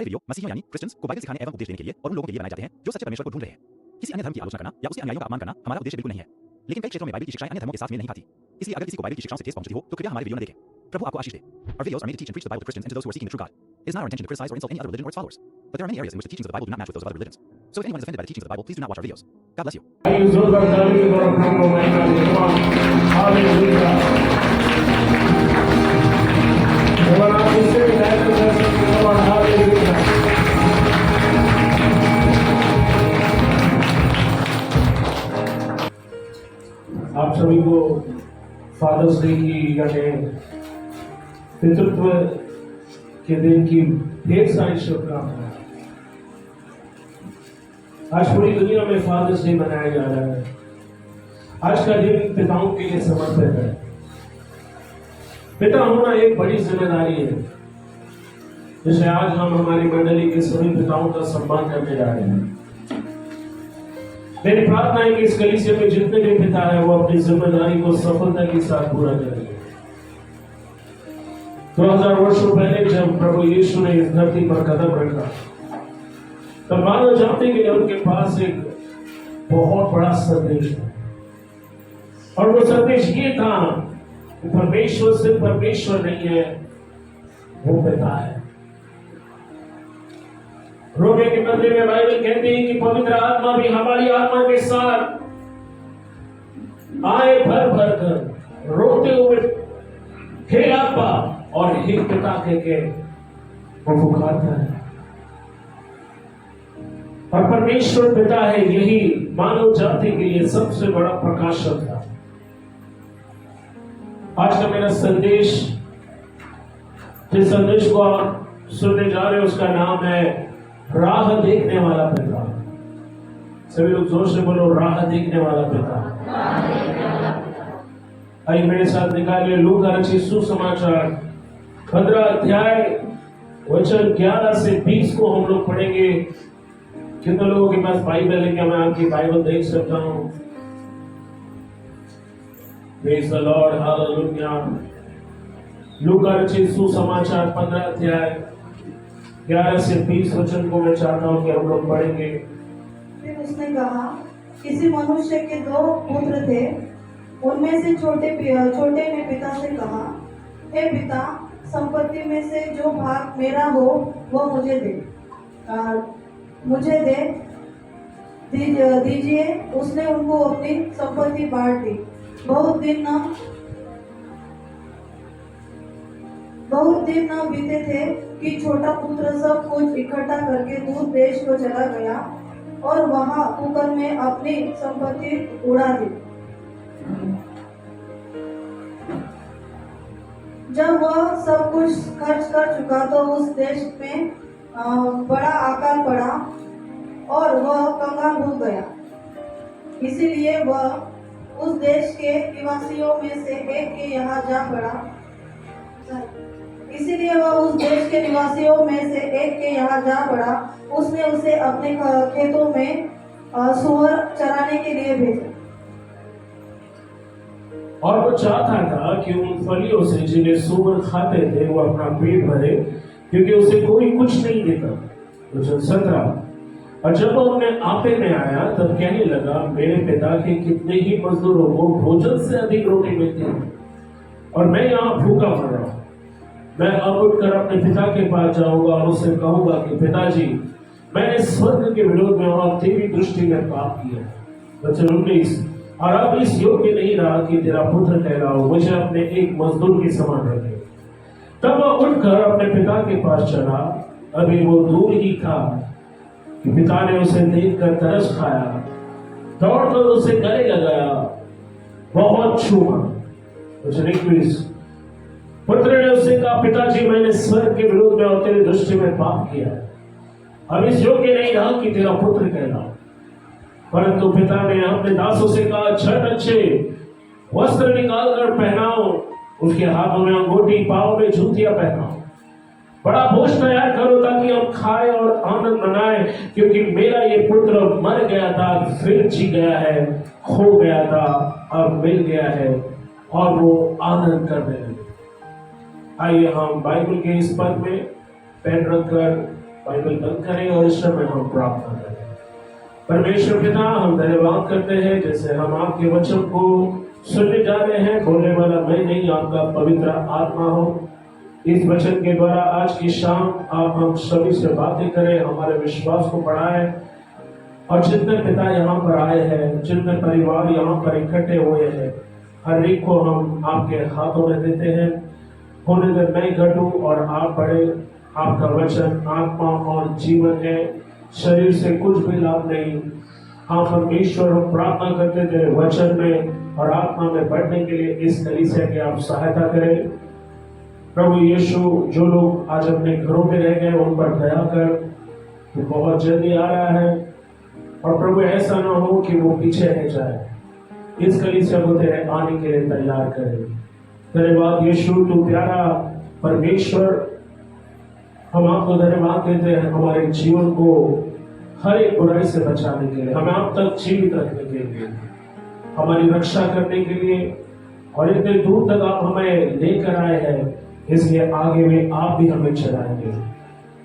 Video मसीहियों यानी Christians को Bible सिखाने एवं उपदेश देने के लिए और उन लोगों के लिए बनाए जाते हैं जो सच्चे परमेश्वर को ढूंढ रहे हैं। किसी अन्य धर्म की आलोचना करना या उसके अनुयायियों का अपमान करना हमारा उद्देश्य बिल्कुल नहीं है। लेकिन कई क्षेत्रों में बाइबल की शिक्षाएं अन्य धर्मों के साथ मेल नहीं खाती। इसलिए अगर किसी को बाइबल की शिक्षाओं से ठेस पहुंचती हो तो कृपया हमारे वीडियो न देखें। प्रभु आपको आशीष दे। Our videos are made to teach and preach the Bible to Christians and to those who are seeking the true God. It is not our intention to criticize or insult any other religion or its followers. But there are many areas in which the teachings of the Bible do not match with those of other religions. So if anyone is offended by the teachings of the Bible, please do not watch our videos. God bless you. आप सभी को fathers day की यानी पितृत्व के दिन की ढेर सारी शुभकामनाएं। आज पूरी दुनिया में फादर्स डे मनाया जा रहा है। आज का दिन पिताओं के लिए समर्पित है। पिता होना एक बड़ी जिम्मेदारी है, जिसे आज हम हमारी मंडली के सभी पिताओं का सम्मान करने जा रहे हैं। मेरी प्रार्थना है कि इस कलीसिया में जितने भी पिता है वो अपनी जिम्मेदारी को सफलता के साथ पूरा करेंगे। 2000 वर्षों पहले जब प्रभु यीशु ने इस धरती पर कदम रखा, तब मानव जाति के लिए उनके पास एक बहुत बड़ा संदेश था, और वो संदेश ये था कि परमेश्वर सिर्फ परमेश्वर नहीं है, वो पिता है। रोमे के पत्र में बाइबल कहती है कि पवित्र आत्मा भी हमारी आत्मा के साथ आए भर भर कर रोते हुए हे अब्बा और हे पिता के वो पुकारता है। और परमेश्वर पिता है, यही मानव जाति के लिए सबसे बड़ा प्रकाशन था। आज का मेरा संदेश, जिस संदेश को आप सुनने जा रहे हो, उसका नाम है राह देखने वाला पिता। सभी लोग जोर से बोलो, राह देखने वाला पिता। आइए मेरे साथ निकालिए लूका रचित सुसमाचार 15 अध्याय वचन 11 से 20 को हम लोग पढ़ेंगे। कितने लोगों के पास बाइबल है? क्या मैं आपकी बाइबल देख सकता हूं? Praise the Lord, hallelujah. लूका रचित सुसमाचार 15 अध्याय 11 से 20 वचन को मैं चाहता हूं कि हम लोग पढ़ेंगे। फिर उसने कहा, किसी मनुष्य के 2 पुत्र थे। उनमें से छोटे ने पिता से कहा, हे पिता, संपत्ति में से जो भाग मेरा हो वो मुझे दे दीजिए। उसने उनको अपनी संपत्ति बांट दी। बहुत दिन न बीते थे कि छोटा पुत्र सब कुछ इकट्ठा करके दूर देश को चला गया और वहां कुकर में अपनी संपत्ति उड़ा दी। जब वह सब कुछ खर्च कर चुका तो उस देश में बड़ा अकाल पड़ा और वह कंगाल हो गया। इसीलिए वह उस देश के निवासियों में से एक के यहाँ जा पड़ा। उसने उसे अपने खेतों में सूअर चराने के लिए भेजा। और वो चाहता था कि उन फलियों से जिन्हें सूअर खाते थे वो अपना पेट भरे, क्योंकि उसे कोई कुछ नहीं देता। वचन 17। और जब वो अपने आपे में आया तब कहने लगा, मेरे पिता के कितने ही मजदूरों को भोजन से अधिक रोटी मिलती है और मैं यहाँ भूखा मर रहा हूँ। मैं अब उठकर अपने पिता के पास जाऊंगा और उससे कहूंगा कि पिताजी, मैंने स्वर्ग के विरोध में और तेरी दृष्टि में पाप किया। वचन 19। और अब इस योग्य नहीं रहा कि तेरा पुत्र कहलाओ, मुझे अपने एक मजदूर के समान रखे। तब वह उठकर अपने पिता के पास चला। अभी वो दूर ही था कि पिता ने उसे देखकर तरस खाया, दौड़कर उसे गले लगाया, बहुत छूमा। वचन 21। पुत्र ने उससे कहा, पिताजी, मैंने स्वर्ग के विरोध में और तेरी दृष्टि में पाप किया। अब इस योग्य नहीं रहा कि तेरा पुत्र कहलाओ। परंतु पिता ने अपने दासों से कहा, छठ अच्छे वस्त्र निकाल कर पहनाओ, उसके हाथों में अंगूठी, पांव में जूतियां पहनाओ। बड़ा भोज तैयार करो ताकि हम खाए और आनंद मनाएं, क्योंकि मेरा ये पुत्र मर गया था, फिर जी गया है, खो गया था, अब मिल गया है। और वो आनंद करने लगे। आइए हम बाइबल के इस पद में पेन रखकर बाइबल बंद करें और इस समय हम प्रार्थना करें। परमेश्वर पिता, हम धन्यवाद करते हैं जैसे हम आपके वचन को सुनने जा रहे हैं। बोलने वाला मैं नहीं, आपका पवित्र आत्मा हो। इस वचन के द्वारा आज की शाम आप हम सभी से बातें करें, हमारे विश्वास को बढ़ाएं, और जितने पिता यहाँ पर आए हैं, जितने परिवार यहाँ पर इकट्ठे हुए हैं, हर एक को हम आपके हाथों में देते हैं। होने दे मैं घटूं और आप बढ़े। आपका वचन आत्मा और जीवन है, शरीर से कुछ भी लाभ नहीं। हाँ परमेश्वर, हम प्रार्थना करते थे वचन में और आत्मा में बढ़ने के लिए इस कलीसिया की आप सहायता करें। प्रभु यीशु, जो लोग आज अपने घरों में रह गए उन पर दया कर, वो बहुत जल्दी आ रहा है। और प्रभु ऐसा ना हो कि वो पीछे रह जाए। इस कलीसिया को तेरे आने के लिए तैयार करे। धन्यवाद यीशु, तू प्यारा परमेश्वर। हम आपको धन्यवाद देते हैं हमारे जीवन को हर एक बुराई से बचाने के लिए, हमें आप तक जीवित रखने के लिए, हमारी रक्षा करने के लिए, और इतने दूर तक आप हमें लेकर आए हैं। इसलिए आगे में आप भी हमें चलाएंगे।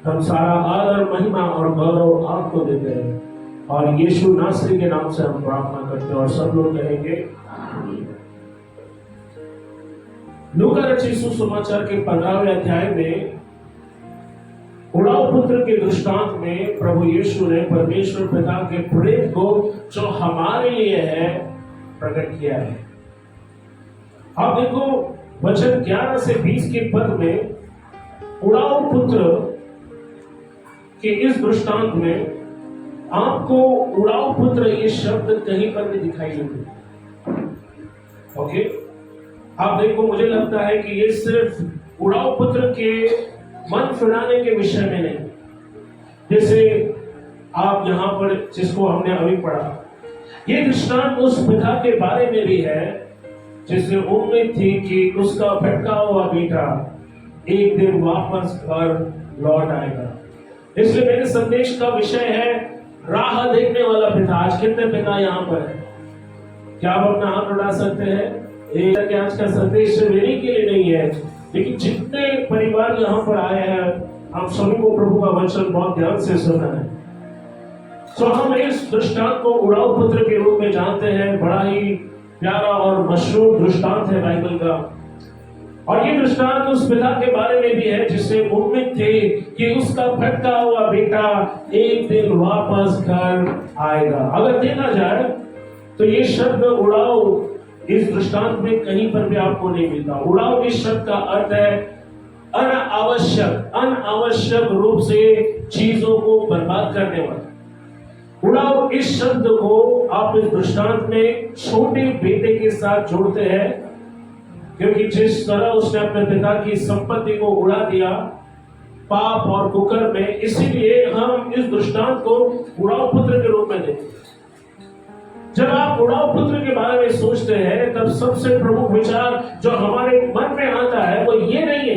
हम सारा आदर, महिमा और गौरव आपको देते हैं, और यीशु नासरी के नाम से हम प्रार्थना करते हैं। और सब लोग कहेंगे लूका रचित सुसमाचार के 15वें अध्याय में उड़ाऊ पुत्र के दृष्टांत में प्रभु यीशु ने परमेश्वर पिता के प्रेम को जो हमारे लिए है प्रकट किया है। आप देखो वचन 11 से 20 के पद में उड़ाऊ पुत्र के इस दृष्टांत में आपको उड़ाऊ पुत्र ये शब्द कहीं पर भी दिखाई नहीं देता। ओके, आप देखो, मुझे लगता है कि ये सिर्फ उड़ाऊ पुत्र के मन फिराने के विषय में नहीं, जैसे आप यहां पर जिसको हमने अभी पढ़ा, ये दृष्टांत उस पिता के बारे में भी है जिसने उम्मीद थी कि उसका भटका हुआ बेटा एक दिन वापस घर लौट आएगा। इसलिए मेरे संदेश का विषय है राह देखने वाला पिता। आज कितने पिता यहाँ पर है? क्या आप अपना हाथ उठा सकते हैं? एक आज का संदेश मेरे के लिए नहीं है, लेकिन जितने परिवार यहाँ पर आए हैं, आप सभी को प्रभु का वचन बहुत ध्यान से सुना है। तो हम इस दृष्टांत को उड़ाऊ पुत्र के रूप में जानते हैं। बड़ा ही प्यारा और मशहूर दृष्टांत है बाइबल का, और ये दृष्टांत उस पिता के बारे में भी है जिससे उम्मीद थी कि उसका भटका हुआ बेटा एक दिन वापस घर आएगा। अगर देखा जाए तो ये शब्द उड़ाऊ इस दृष्टांत में कहीं पर भी आपको नहीं मिलता। उड़ाऊ इस शब्द का अर्थ है अनावश्यक रूप से चीजों को बर्बाद करने वाला। उड़ाऊ इस शब्द को आप इस दृष्टांत में छोटे बेटे के साथ जोड़ते हैं, क्योंकि जिस तरह उसने अपने पिता की संपत्ति को उड़ा दिया पाप और कुकर में, इसीलिए हम इस दृष्टांत को उड़ाऊ पुत्र के रूप में देखते हैं। जब आप उड़ाऊ पुत्र के बारे में सोचते हैं तब सबसे प्रमुख विचार जो हमारे मन में आता है वो ये नहीं है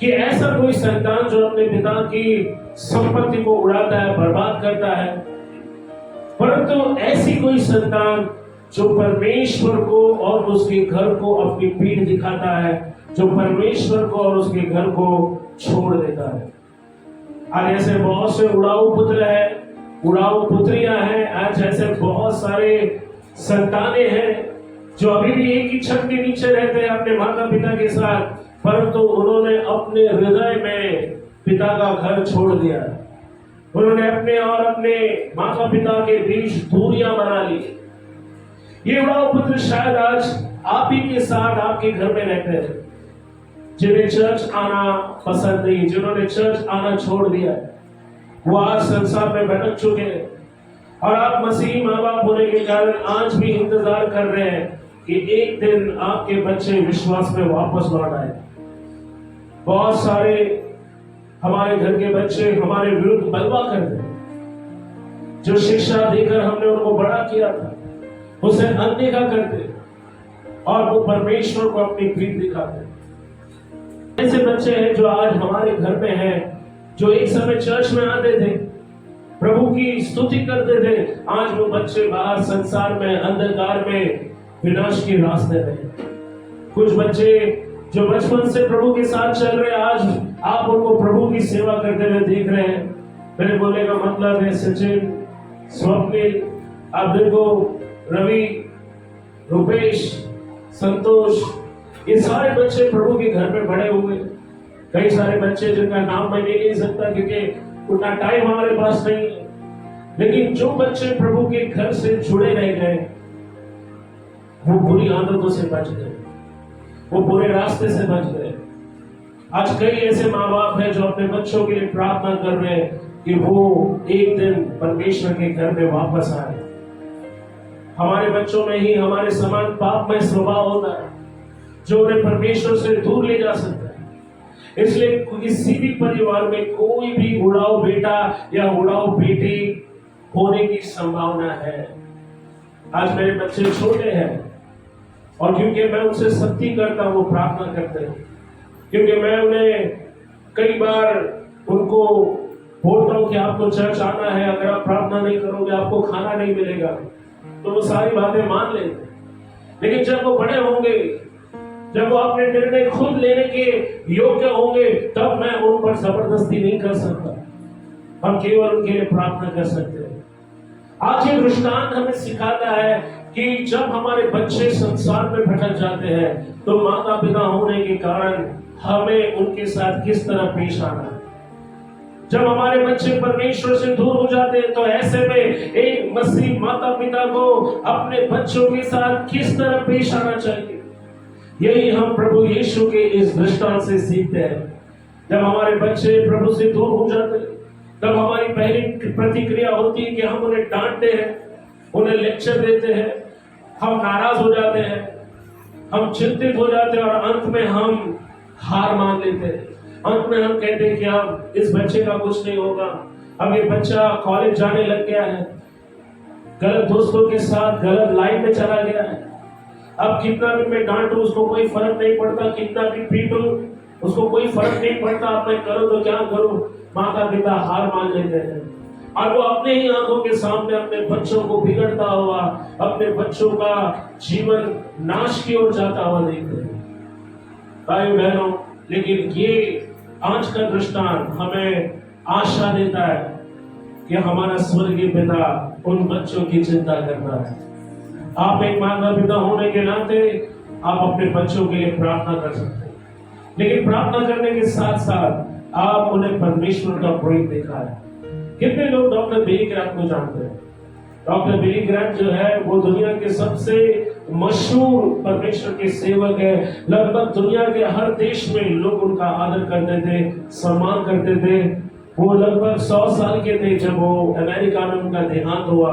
कि ऐसा कोई संतान जो अपने पिता की संपत्ति को उड़ाता है, बर्बाद करता है, परंतु ऐसी कोई संतान जो परमेश्वर को और उसके घर को अपनी पीठ दिखाता है, जो परमेश्वर को और उसके घर को छोड़ देता है। आज ऐसे बहुत से उड़ाऊ पुत्र है, उड़ाऊ पुत्रियां हैं। आज ऐसे बहुत सारे संतानें हैं जो अभी भी एक ही छत के नीचे रहते हैं अपने माता पिता के साथ, परंतु उन्होंने अपने हृदय में पिता का घर छोड़ दिया। उन्होंने अपने और अपने माता पिता के बीच दूरियां बना ली। ये उड़ाऊ पुत्र शायद आज आप ही के साथ आपके घर में रहते हैं, जिन्हें चर्च आना पसंद नहीं, जिन्होंने चर्च आना छोड़ दिया, वो आज संसार में भटक चुके हैं, और आप मसीही माँ बाप होने के कारण आज भी इंतजार कर रहे हैं कि एक दिन आपके बच्चे विश्वास में वापस लौट आए। बहुत सारे हमारे घर के बच्चे हमारे विरुद्ध बलवा करते हैं। जो शिक्षा देकर हमने उनको बड़ा किया था उसे अनदेखा करते और वो परमेश्वर को अपनी पीठ दिखाते। ऐसे बच्चे हैं जो आज हमारे घर में हैं, जो एक समय चर्च में आते थे, प्रभु की स्तुति करते थे, आज वो बच्चे बाहर संसार में अंधकार में विनाश के रास्ते में। कुछ बच्चे जो बचपन से प्रभु के साथ चल रहे, आज आप उनको प्रभु की सेवा करते हुए देख रहे हैं। मेरे बोलने का मतलब है सचिन, स्वप्निल, आप देखो, रवि, रुपेश, संतोष, ये सारे बच्चे प्रभु के घर में बड़े हुए। कई सारे बच्चे जिनका नाम मैं ले नहीं सकता क्योंकि उतना टाइम हमारे पास नहीं है, लेकिन जो बच्चे प्रभु के घर से जुड़े रह गए वो बुरी आदतों से बच गए, वो बुरे रास्ते से बच गए। आज कई ऐसे माँ बाप हैं जो अपने बच्चों के लिए प्रार्थना कर रहे हैं कि वो एक दिन परमेश्वर के घर में वापस आए। हमारे बच्चों में ही हमारे समान पापमय स्वभाव होता है जो उन्हें परमेश्वर से दूर ले जा सकता है। इसलिए किसी भी परिवार में कोई भी उड़ाऊ बेटा या उड़ाऊ बेटी होने की संभावना है। आज मेरे बच्चे छोटे हैं और क्योंकि मैं उनसे सख्ती करता हूँ, वो प्रार्थना करते हैं, क्योंकि मैं उन्हें कई बार उनको बोलता हूँ कि आपको चर्च आना है, अगर आप प्रार्थना नहीं करोगे आपको खाना नहीं मिलेगा, तो वो सारी बातें मान लेते। लेकिन जब वो बड़े होंगे, जब वो अपने निर्णय खुद लेने के योग्य होंगे, तब मैं उन पर जबरदस्ती नहीं कर सकता। हम केवल उनके लिए प्रार्थना कर सकते हैं। आज ये दृष्टांत हमें सिखाता है कि जब हमारे बच्चे संसार में भटक जाते हैं तो माता पिता होने के कारण हमें उनके साथ किस तरह पेश आना है। जब हमारे बच्चे परमेश्वर से दूर हो जाते हैं तो ऐसे में एक मसीह माता पिता को अपने बच्चों के साथ किस तरह पेश आना चाहिए, यही हम प्रभु यीशु के इस दृष्टांत से सीखते हैं। जब हमारे बच्चे प्रभु से दूर हो जाते हैं तब हमारी पहली प्रतिक्रिया होती है कि हम उन्हें डांटते हैं, उन्हें लेक्चर देते हैं, हम नाराज हो जाते हैं, हम चिंतित हो जाते हैं और अंत में हम हार मान लेते हैं। अंत में हम कहते हैं कि अब इस बच्चे का कुछ नहीं होगा, अब ये बच्चा कॉलेज जाने लग गया है, गलत दोस्तों के साथ गलत लाइन में चला गया है, अब कितना भी मैं डांटूं उसको कोई फर्क नहीं पड़ता, कितना भी पीटूं उसको कोई फर्क नहीं पड़ता, अब मैं करूं तो क्या करूं। माता पिता हार मान लेते हैं और वो अपने ही आंखों के सामने अपने बच्चों को बिगड़ता हुआ, अपने बच्चों का जीवन नाश की ओर जाता हुआ देखते हैं। भाइयों बहनों, लेकिन ये आज का दृष्टांत हमें आशा देता है कि हमारा स्वर्गीय पिता उन बच्चों की चिंता करता है। आप एक माता पिता होने के नाते आप अपने बच्चों के लिए प्रार्थना कर सकते हैं, लेकिन प्रार्थना करने के साथ साथ आप उन्हें परमेश्वर का प्रेम दिखाएं। कितने लोग डॉक्टर बिली ग्रैम को जानते हैं? डॉक्टर बिली ग्रैम जो है वो दुनिया के सबसे मशहूर परमेश्वर के सेवक है। लगभग दुनिया के हर देश में लोग उनका आदर करते थे, सम्मान करते थे। वो लगभग 100 साल के थे जब वो अमेरिका में उनका देहांत हुआ,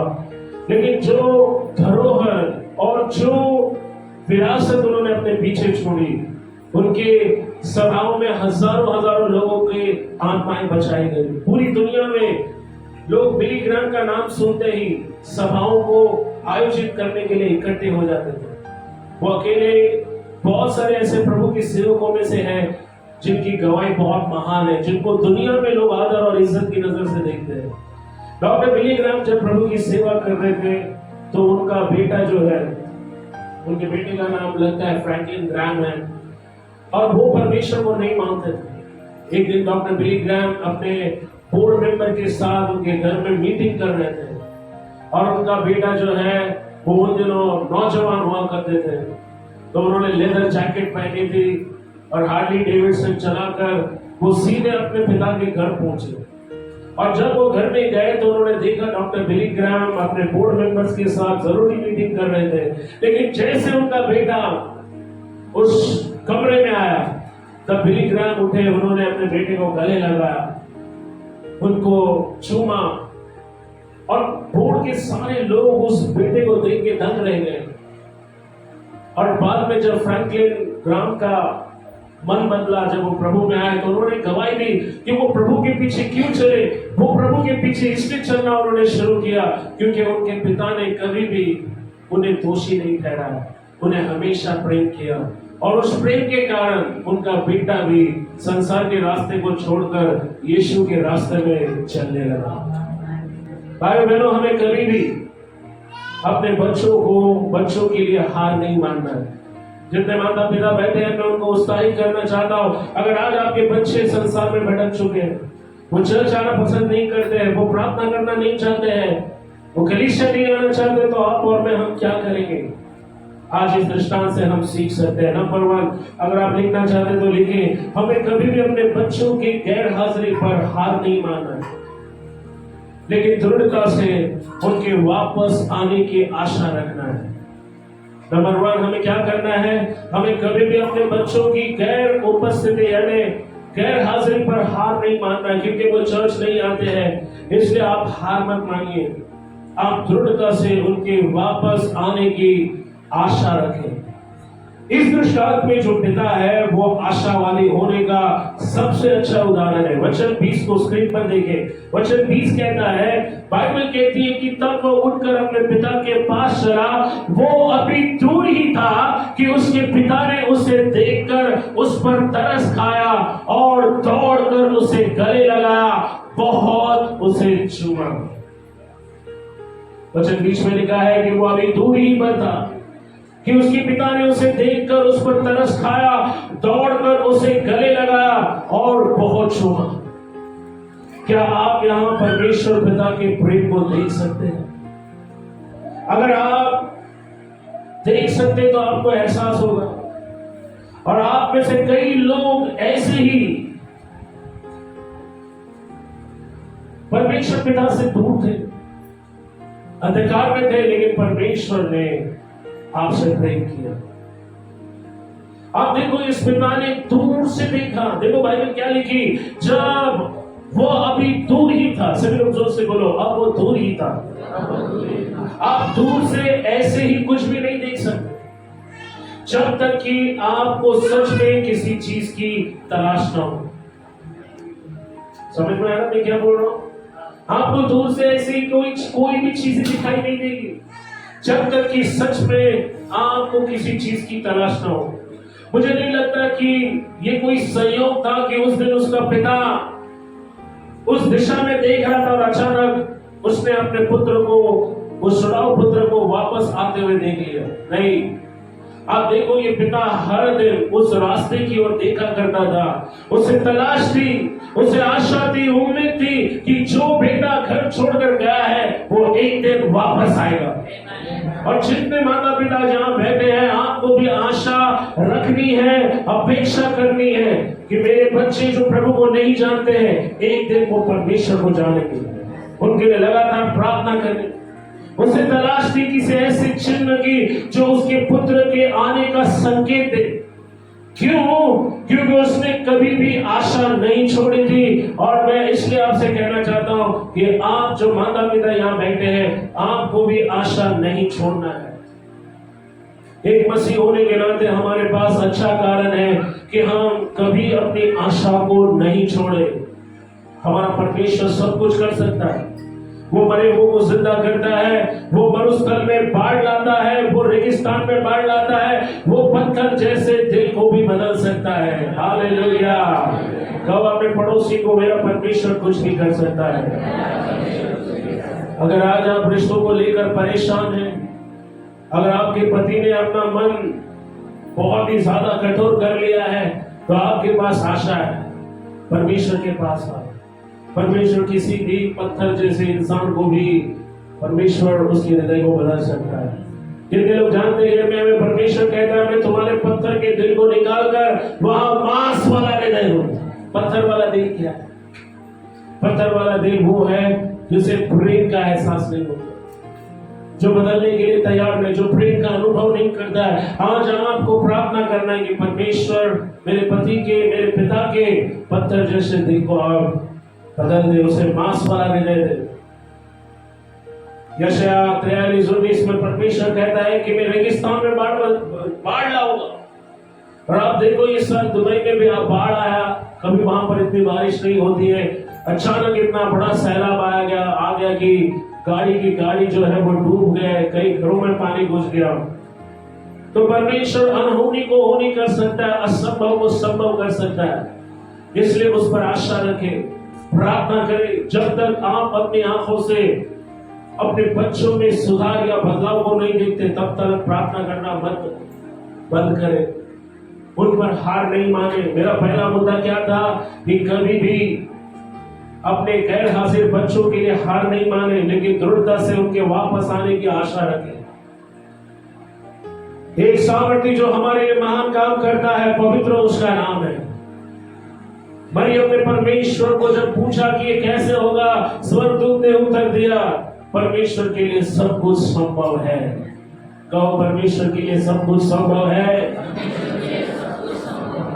लेकिन जो धरोहर और जो विरासत उन्होंने अपने पीछे छोड़ी, उनके सभाओं में हजारों लोगों की आत्माएं बचाई गई। पूरी दुनिया में लोग बिली ग्रैम का नाम सुनते ही सभाओं को आयोजित करने के लिए इकट्ठे हो जाते थे। वो अकेले बहुत सारे ऐसे प्रभु के सेवकों में से हैं जिनकी गवाही बहुत महान है, जिनको दुनिया में लोग आदर और इज्जत की नजर से देखते हैं। डॉक्टर बिली ग्रैम जब प्रभु की सेवा कर रहे थे तो उनका बेटा जो है, उनके बेटे का नाम लगता है फ्रैंकलिन ग्रैम है, और वो परमेश्वर को नहीं मानते थे। एक दिन डॉक्टर बिली ग्रैम अपने बोर्ड मेंबर के साथ उनके घर में मीटिंग कर रहे थे और उनका बेटा जो है वो उन दिनों नौजवान हुआ करते थे, तो उन्होंने लेदर जैकेट पहनी थी और हार्ली डेविडसन चलाकर वो सीधे अपने पिता के घर पहुंचे। और जब वो घर में गए तो उन्होंने देखा डॉक्टर बिली ग्रैम अपने बोर्ड मेंबर्स के साथ जरूरी मीटिंग कर रहे थे, लेकिन जैसे उनका बेटा उस कमरे में आया तब बिली ग्रैम उठे, उन्होंने अपने बेटे को गले लगाया, उनको चूमा और बोर्ड के सारे लोग उस बेटे को देख के दंग रह गए। और बाद में जब फ्रैंकलिन ग्राम का मन बदला, जब वो प्रभु में आए तो उन्होंने गवाही दी कि वो प्रभु के पीछे क्यों चले। वो प्रभु के पीछे इसलिए चलना उन्होंने शुरू किया क्योंकि उनके पिता ने कभी भी उन्हें दोषी नहीं ठहराया, उन्हें हमेशा प्रेम किया, और उस प्रेम के कारण उनका बेटा भी संसार के रास्ते को छोड़कर यीशु के रास्ते में चलने लगा। भाइयों बहनों, हमें कभी भी अपने बच्चों के लिए हार नहीं मानना है। जितने माता पिता बैठे हैं मैं उनको उत्साहित करना चाहता हूं। अगर आज आपके बच्चे संसार में भटक चुके हैं, वो चर्च आना पसंद नहीं करते हैं, वो प्रार्थना करना नहीं चाहते हैं, वो कलीसिया नहीं आना चाहते, तो आप और मैं हम क्या करेंगे? आज इस दृष्टांत से हम सीख सकते हैं। नंबर 1, अगर आप लिखना चाहते तो लिखें, हमें कभी भी अपने बच्चों की गैर हाजिरी पर हार नहीं मानना है, लेकिन दृढ़ता से उनके वापस आने की आशा रखना है। नंबर 1, हमें क्या करना है? हमें कभी भी अपने बच्चों की गैर उपस्थिति यानी गैर हाजिरी पर हार नहीं मानना है, क्योंकि वो चर्च नहीं आते हैं, इसलिए आप हार मत मानिए। आप दृढ़ता से उनके वापस आने की आशा रखें। इस दृष्टांत में जो पिता है वो आशावादी होने का सबसे अच्छा उदाहरण है। वचन 20 को स्क्रीन पर देखें। वचन 20 कहता है, बाइबल कहती है कि तब वो उठकर अपने पिता के पास चला। वो अभी दूर ही था कि उसके पिता ने उसे देखकर उस पर तरस खाया और दौड़कर उसे गले लगाया, बहुत उसे चूमा। वचन 20 में लिखा है कि वो अभी दूर ही पर था कि उसके पिता ने उसे देखकर उस पर तरस खाया, दौड़कर उसे गले लगाया और बहुत चूमा। क्या आप यहां परमेश्वर पिता के प्रेम को देख सकते हैं? अगर आप देख सकते तो आपको एहसास होगा। और आप में से कई लोग ऐसे ही परमेश्वर पिता से दूर थे, अंधकार में थे, लेकिन परमेश्वर ने आपसे प्रेम किया। आप देखो, इस पिता ने दूर से देखा। देखो बाइबल क्या लिखी, जब वो अभी दूर ही था। सभी लोग जोर से बोलो, अब वो दूर ही था। आप दूर से ऐसे ही कुछ भी नहीं देख सकते जब तक कि आपको सच में किसी चीज की तलाश ना हो। समझ में आ रहा मैं क्या बोल रहा हूं? आपको दूर से ऐसी कोई भी चीजें दिखाई नहीं देगी जब तक कि सच में आपको किसी चीज की तलाश ना हो। मुझे नहीं लगता कि ये कोई संयोग था कि उस दिन उसका पिता उस दिशा में देख रहा था और अचानक उसने अपने पुत्र को, उस छुड़ाऊ पुत्र को वापस आते हुए देख लिया। नहीं, आप देखो, ये पिता हर दिन उस रास्ते की ओर देखा करता था। उसे तलाश थी, उसे आशा थी, उम्मीद थी कि जो बेटा घर छोड़कर गया है वो एक दिन वापस आएगा। और जितने माता पिता जहां बैठे हैं, आपको भी आशा रखनी है, अपेक्षा करनी है कि मेरे बच्चे जो प्रभु को नहीं जानते हैं, एक दिन वो परमेश्वर को जानेंगे। उनके लिए लगातार प्रार्थना करनी। उसे तलाश थी किसी ऐसे चिन्ह की जो उसके पुत्र के आने का संकेत दे। क्यों? क्योंकि उसने कभी भी आशा नहीं छोड़ी थी। और मैं इसलिए आपसे कहना चाहता हूं कि आप जो माता पिता यहां बैठे हैं, आपको भी आशा नहीं छोड़ना है। एक मसीह होने के नाते हमारे पास अच्छा कारण है कि हम कभी अपनी आशा को नहीं छोड़े। हमारा परमेश्वर सब कुछ कर सकता है। वो मरे हुओं को जिंदा करता है, वो मरुस्थल में बाढ़ लाता है, वो रेगिस्तान में बाढ़ लाता है, वो पत्थर जैसे दिल को भी बदल सकता है। हालेलुया। कहो अपने पड़ोसी को, मेरा परमेश्वर कुछ भी कर सकता है। अगर आज आप रिश्तों को लेकर परेशान हैं, अगर आपके पति ने अपना मन बहुत ही ज्यादा कठोर कर लिया है, तो आपके पास आशा है। परमेश्वर के पास है। परमेश्वर किसी भी पत्थर जैसे इंसान को भी, परमेश्वर उसके हृदय को बदल सकता है। जितने लोग जानते हैं मैं परमेश्वर कहता है, मैं तुम्हारे पत्थर के दिल को निकालकर वहां मांस वाला हृदय हूं। पत्थर वाला दिल क्या है? पत्थर वाला दिल वो है जिसे प्रेम का एहसास नहीं होता, जो बदलने के लिए तैयार नहीं, जो प्रेम का अनुभव नहीं करता है। आज आपको प्रार्थना करना है कि परमेश्वर मेरे पति के, मेरे पिता के पत्थर जैसे दिल को आप बदल दे, उसे मांस वाला हृदय दे। यशायाह 43:19 में परमेश्वर कहता है कि मैं रेगिस्तान में बाढ़ लाऊंगा। और आप देखो, इस साल दुबई में भी बाढ़ आया, कभी वहां पर इतनी बारिश नहीं होती है। अचानक इतना बड़ा सैलाब आ गया कि गाड़ी जो है वो डूब गए, कई घरों में पानी घुस गया। तो परमेश्वर अनहोनी को होनी कर सकता है, असंभव को संभव कर सकता है। इसलिए उस पर आशा रखें, प्रार्थना करें। जब तक आप अपनी आंखों से अपने बच्चों में सुधार या बदलाव को नहीं देखते, तब तक प्रार्थना करना मत करो। बंद करें, उन पर हार नहीं माने। मेरा पहला मुद्दा क्या था कि कभी भी अपने गैर हाजिर बच्चों के लिए हार नहीं माने, लेकिन दृढ़ता से उनके वापस आने की आशा रखें। एक सामर्थी जो हमारे लिए महान काम करता है, पवित्र उसका नाम है। मरियम ने परमेश्वर को जब पूछा कि ये कैसे होगा, स्वर्गदूत ने उत्तर दिया, परमेश्वर के लिए सब कुछ संभव है। कहो, परमेश्वर के लिए सब कुछ संभव है।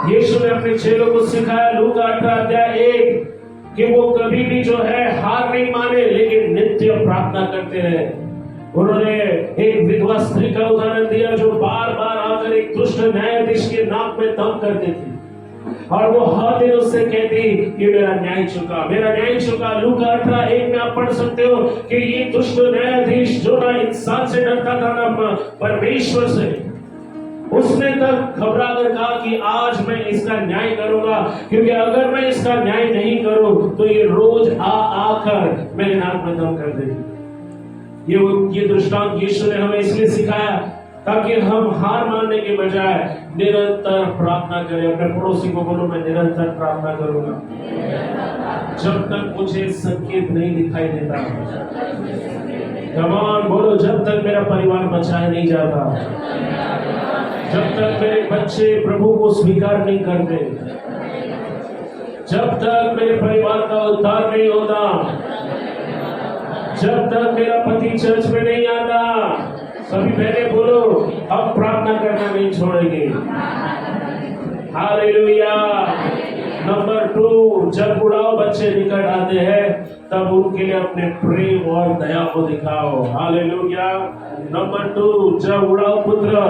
यीशु ने अपने चेलों को सिखाया, लूका 18:1, कि वो कभी भी जो है हार नहीं माने, लेकिन नित्य प्रार्थना करते रहे। उन्होंने एक विधवा स्त्री का उदाहरण दिया जो बार बार आकर एक दुष्ट न्यायाधीश के नाक में दम करती थी, और वो हर दिन उससे कहती कि मेरा न्याय चुका, मेरा न्याय चुका। लूका 18:1 में आप पढ़ सकते हो कि ये दुष्ट न्यायाधीश जो ना इंसान से डरता था ना परमेश्वर से, उसने तक घबरा कर कहा कि आज मैं इसका न्याय करूंगा, क्योंकि अगर मैं इसका न्याय नहीं करूं तो ये रोज आकर मेरे नाक में दम कर देगी। ये दृष्टांत यीशु ने हमें इसलिए सिखाया ताकि हम हार मानने के बजाय निरंतर प्रार्थना करें। अपने पड़ोसी को बोलो, मैं निरंतर प्रार्थना करूंगा जब तक मुझे संकेत नहीं दिखाई देता। कमान बोलो, जब तक मेरा परिवार बचाया नहीं जाता, जब तक मेरे बच्चे प्रभु को स्वीकार नहीं करते, जब तक मेरे परिवार का उद्धार नहीं होता, जब तक मेरा पति चर्च में नहीं आता। सभी बहने बोलो, अब प्रार्थना करना नहीं छोड़ेंगे। हालेलुया। नंबर 2, जब बुढ़ाओ बच्चे निकट आते हैं तब उनके लिए अपने प्रेम और दया को दिखाओ। हालेलुया। नंबर 2, जब बुढ़ाओ पुत्र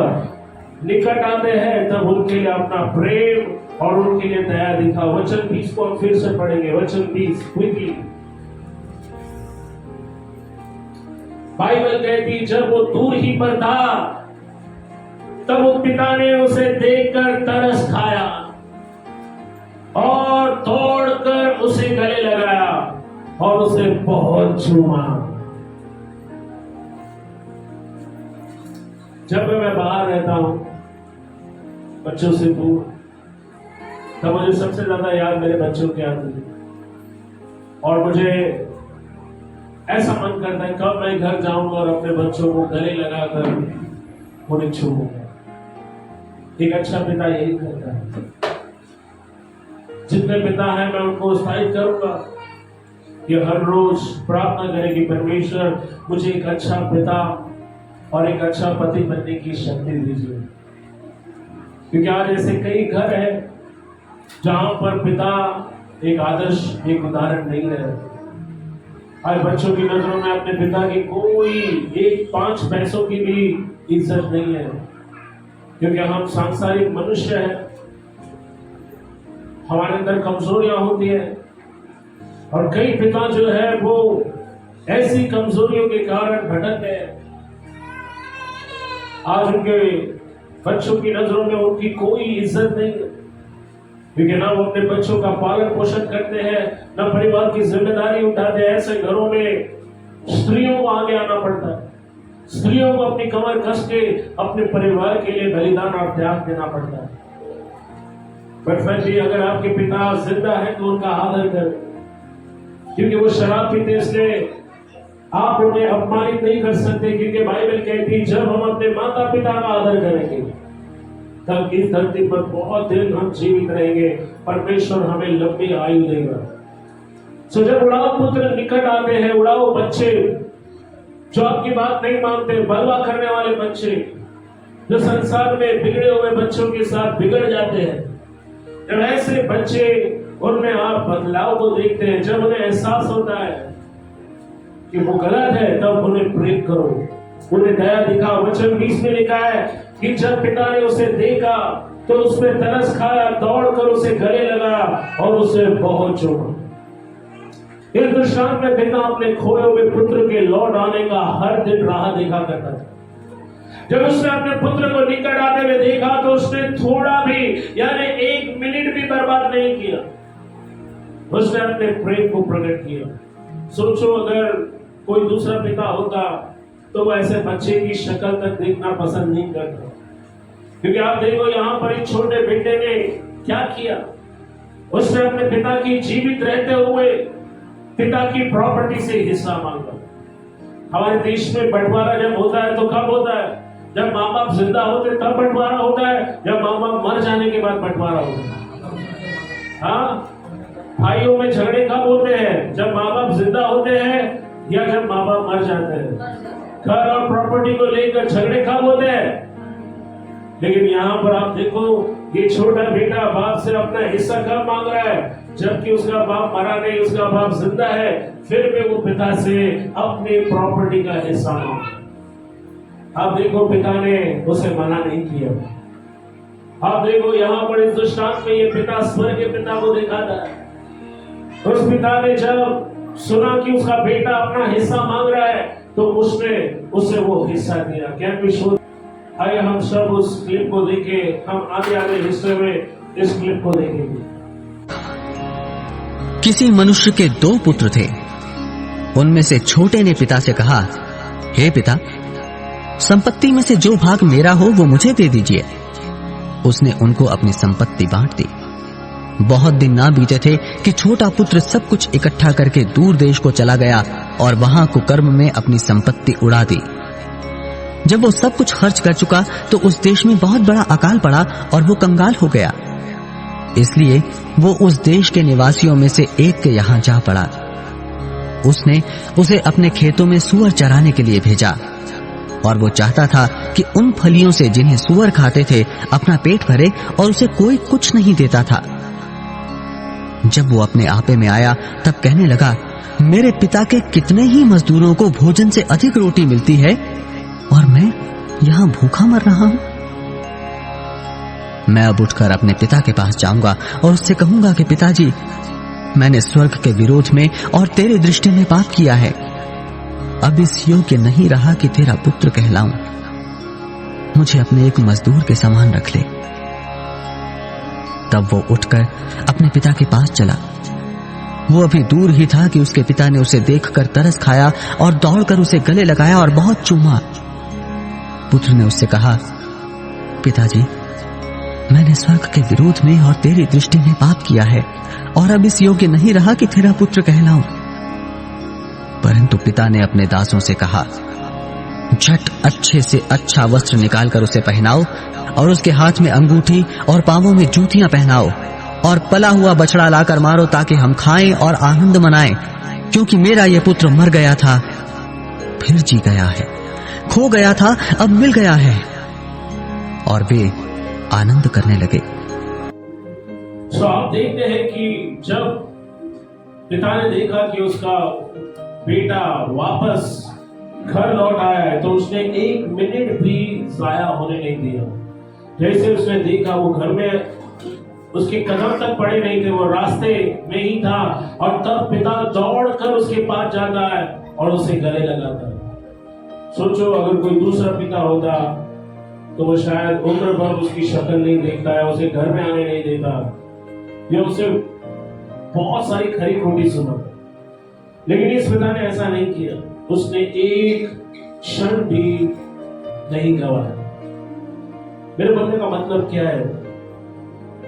निकट आते हैं तब उनके लिए अपना प्रेम और उनके लिए दया दिखाओ। वचन 20 को हम फिर से पढ़ेंगे। वचन 20 क्विकली। बाइबल कहती, जब वो दूर ही पर था तब वो पिता ने उसे देखकर तरस खाया और दौड़कर उसे गले लगाया और उसे बहुत चूमा। जब मैं बाहर रहता हूं बच्चों से दूर, तब मुझे सबसे ज्यादा याद मेरे बच्चों की आती है, और मुझे ऐसा मन करता है कब मैं घर जाऊंगा और अपने बच्चों को गले लगाकर उन्हें छूऊंगा। एक अच्छा पिता यही करता है। जितने पिता हैं मैं उनको उत्साहित करूंगा कि हर रोज प्रार्थना करें कि परमेश्वर मुझे एक अच्छा पिता और एक अच्छा पति बनने की शक्ति दीजिए। क्योंकि आज ऐसे कई घर हैं जहां पर पिता एक आदर्श, एक उदाहरण नहीं रहे। आज बच्चों की नजरों में अपने पिता की कोई 1-5 पैसों की भी इज्जत नहीं है, क्योंकि हम सांसारिक मनुष्य हैं, हमारे अंदर कमजोरियां होती है, और कई पिता जो है वो ऐसी कमजोरियों के कारण भटक गए। आज उनके बच्चों की नजरों में उनकी कोई इज्जत नहीं है, क्योंकि ना वो अपने बच्चों का पालन पोषण करते हैं, ना परिवार की जिम्मेदारी उठाते हैं। ऐसे घरों में स्त्रियों को आगे आना पड़ता है, स्त्रियों को अपनी कमर कस के अपने परिवार के लिए बलिदान और त्याग देना पड़ता है। बट फ्रेंडली, अगर आपके पिता जिंदा है तो उनका आदर करें, क्योंकि वो शराब पीते इसलिए आप उन्हें अपमानित नहीं कर सकते। क्योंकि बाइबल कहती, जब हम अपने माता पिता का आदर करेंगे तब इस धरती पर बहुत दिन हम जीवित रहेंगे, परमेश्वर हमें लंबी आयु देगा। सो जब उड़ाऊ पुत्र निकट आते हैं, उड़ाऊ बच्चे जो आपकी बात नहीं मानते, बलवा करने वाले बच्चे जो संसार में बिगड़े हुए बच्चों के साथ बिगड़ जाते हैं, जब ऐसे बच्चे उनमें आप बदलाव को देखते हैं, जब उन्हें एहसास होता है कि वो गलत है, तब उन्हें प्रेम करो, उन्हें दया दिखाओ। वचन 20 में लिखा है कि जब पिता ने उसे देखा तो उसमें तरस खाया, दौड़कर उसे गले लगा और उसे बहुत चूमा। इस दृष्टांत में पिता अपने खोए हुए पुत्र के लौट आने का हर दिन राह देखा करता था। जब उसने अपने पुत्र को निकट आते हुए देखा तो उसने थोड़ा भी, यानी 1 मिनट भी बर्बाद नहीं किया, उसने अपने प्रेम को प्रकट किया। सोचो, अगर कोई दूसरा पिता होता तो वो ऐसे बच्चे की शक्ल तक देखना पसंद नहीं करता। क्योंकि आप देखो यहाँ पर एक छोटे बेटे ने क्या किया, उसने अपने पिता की जीवित रहते हुए पिता की प्रॉपर्टी से हिस्सा मांगा। हमारे देश में बंटवारा जब होता है तो कब होता है? जब माँ बाप जिंदा होते तब बंटवारा होता है, जब माँ बाप मर जाने के बाद बंटवारा होता है। हाँ, भाइयों में झगड़े कब होते हैं? जब माँ बाप जिंदा होते हैं या जब माँ बाप मर जाते हैं। घर और प्रॉपर्टी को लेकर झगड़े कब होते हैं? लेकिन यहाँ पर आप देखो, ये छोटा बेटा बाप से अपना हिस्सा कब मांग रहा है? जबकि उसका बाप मरा नहीं, उसका बाप जिंदा है, फिर भी वो पिता से अपनी प्रॉपर्टी का हिस्सा मांगा। आप देखो, पिता ने उसे मना नहीं किया। आप देखो, यहाँ पर इस दृष्टांत में ये पिता स्वर्ग के पिता को दिखाता है। उस पिता ने जब सुना कि उसका बेटा अपना हिस्सा मांग रहा है तो उसने उसे वो हिस्सा दिया। क्या विश्वास? आइए हम सब उस क्लिप को देखें। हम आगे हिस्से में इस क्लिप को देखेंगे। किसी मनुष्य के 2 पुत्र थे। उनमें से छोटे ने पिता से कहा, हे पिता, संपत्ति में से जो भाग मेरा हो वो मुझे दे दीजिए। उसने उनको अपनी संपत्ति बांट दी। बहुत दिन ना बीते थे कि छोटा पुत्र सब कुछ इकट्ठा करके दूर देश को चला गया और वहां कुकर्म में अपनी संपत्ति उड़ा दी। जब वो सब कुछ खर्च कर चुका तो उस देश में बहुत बड़ा अकाल पड़ा और वो कंगाल हो गया। इसलिए वो उस देश के निवासियों में से एक के यहां जा पड़ा। उसने उसे अपने खेतों में सूअर चराने के लिए भेजा और वो चाहता था कि उन फलियों से जिन्हें सूअर खाते थे अपना पेट भरे, और उसे कोई कुछ नहीं देता था। जब वो अपने आपे में आया तब कहने लगा, मेरे पिता के कितने ही मजदूरों को भोजन से अधिक रोटी मिलती है और मैं यहां भूखा मर रहा हूं। मैं अब उठकर अपने पिता के पास जाऊंगा और उससे कहूंगा कि पिताजी, मैंने स्वर्ग के विरोध में और तेरी दृष्टि में पाप किया है। अब इस योग्य नहीं रहा कि तेरा पुत्र कहलाऊं। मुझे अपने एक मजदूर के समान रख ले। तब वो उठकर अपने पिता के पास चला। वो अभी दूर ही था कि उसके पिता ने उसे देखकर तरस खाया और दौड़कर उसे गले लगाया और बहुत चूमा। पुत्र ने उससे कहा, पिताजी, मैंने स्वर्ग के विरोध में और तेरी दृष्टि में पाप किया है और अब इस योग्य नहीं रहा कि तेरा पुत्र कहलाऊं। परंतु पिता ने अपने दासों से कहा, झट अच्छे से अच्छा वस्त्र निकालकर उसे पहनाओ और उसके हाथ में अंगूठी और पांवों में जूतियां पहनाओ और पला हुआ बछड़ा लाकर मारो ताकि हम खाएं और आनंद मनाएं, क्योंकि मेरा यह पुत्र मर गया था फिर जी गया है, खो गया था अब मिल गया है। और वे आनंद करने लगे। तो आप देखते हैं कि जब पिता ने देखा कि उसका बेटा वापस घर लौट आया है तो उसने 1 मिनट भी जाया होने नहीं दिया। जैसे उसने देखा वो घर में उसके कदम तक पड़े नहीं थे, वो रास्ते में ही था, और तब पिता दौड़कर उसके पास जाता है और उसे गले लगाता है। सोचो, अगर कोई दूसरा पिता होता तो वो शायद उम्र भर उसकी शक्ल नहीं देखता है, उसे घर में आने नहीं देता या उसे बहुत सारी खरी खोटी सुनाता। लेकिन इस पिता ने ऐसा नहीं किया। उसने एक क्षण भी नहीं गवाया। मेरे बोलने का मतलब क्या है?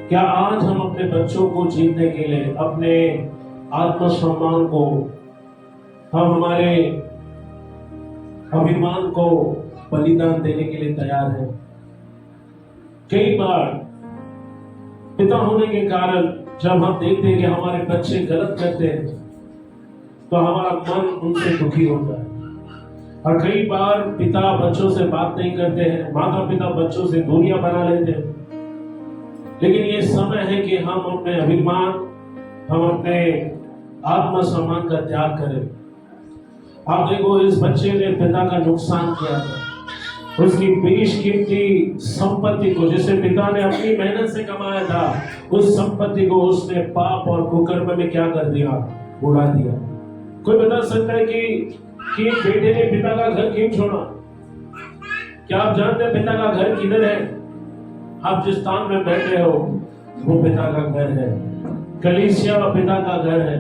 क्या आज हम अपने बच्चों को जीतने के लिए, अपने आत्मसम्मान को, हम हमारे अभिमान को बलिदान देने के लिए तैयार हैं? कई बार पिता होने के कारण जब हम देखते हैं कि हमारे बच्चे गलत करते हैं तो हमारा मन उनसे दुखी होता है। और कई बार पिता बच्चों से बात नहीं करते हैं, माता पिता बच्चों से दूरियां बना लेते हैं। लेकिन ये समय है कि हम अपने अभिमान, हम अपने आत्मसम्मान का त्याग करें। आप देखो, इस बच्चे ने पिता का नुकसान किया था। उसकी बेशकीमती संपत्ति को, जिसे पिता ने अपनी मेहनत से कमाया था, उस संपत्ति को उसने पाप और कुकर्म में क्या कर दिया? उड़ा दिया। कोई बता सकता है कि बेटे ने पिता का घर क्यों छोड़ा? क्या आप जानते हैं पिता का घर किधर है? आप जिस स्थान में बैठे हो वो पिता का घर है। कलीसिया पिता का घर है।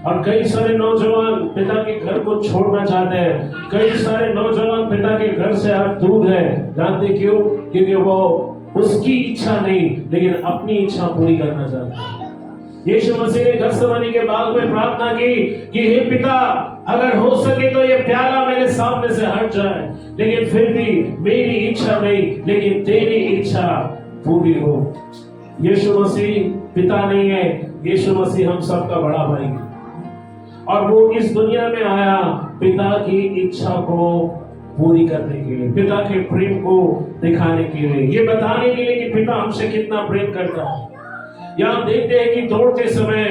और कई सारे नौजवान पिता के घर को छोड़ना चाहते हैं। कई सारे नौजवान पिता के घर से आज दूर है। जानते क्यों? क्योंकि वो उसकी इच्छा नहीं, लेकिन अपनी इच्छा पूरी करना चाहता है। यीशु मसीह ने गत्सेमनी के बाग में प्रार्थना की कि हे पिता, अगर हो सके तो ये प्याला मेरे सामने से हट जाए, लेकिन फिर भी मेरी इच्छा नहीं, लेकिन तेरी इच्छा पूरी हो। यीशु मसीह पिता नहीं है, यीशु मसीह हम सबका बड़ा भाई है, और वो इस दुनिया में आया पिता की इच्छा को पूरी करने के लिए, पिता के प्रेम को दिखाने के लिए, ये बताने के लिए कि पिता हमसे कितना प्रेम करता है। यहां देखते हैं कि दौड़ते समय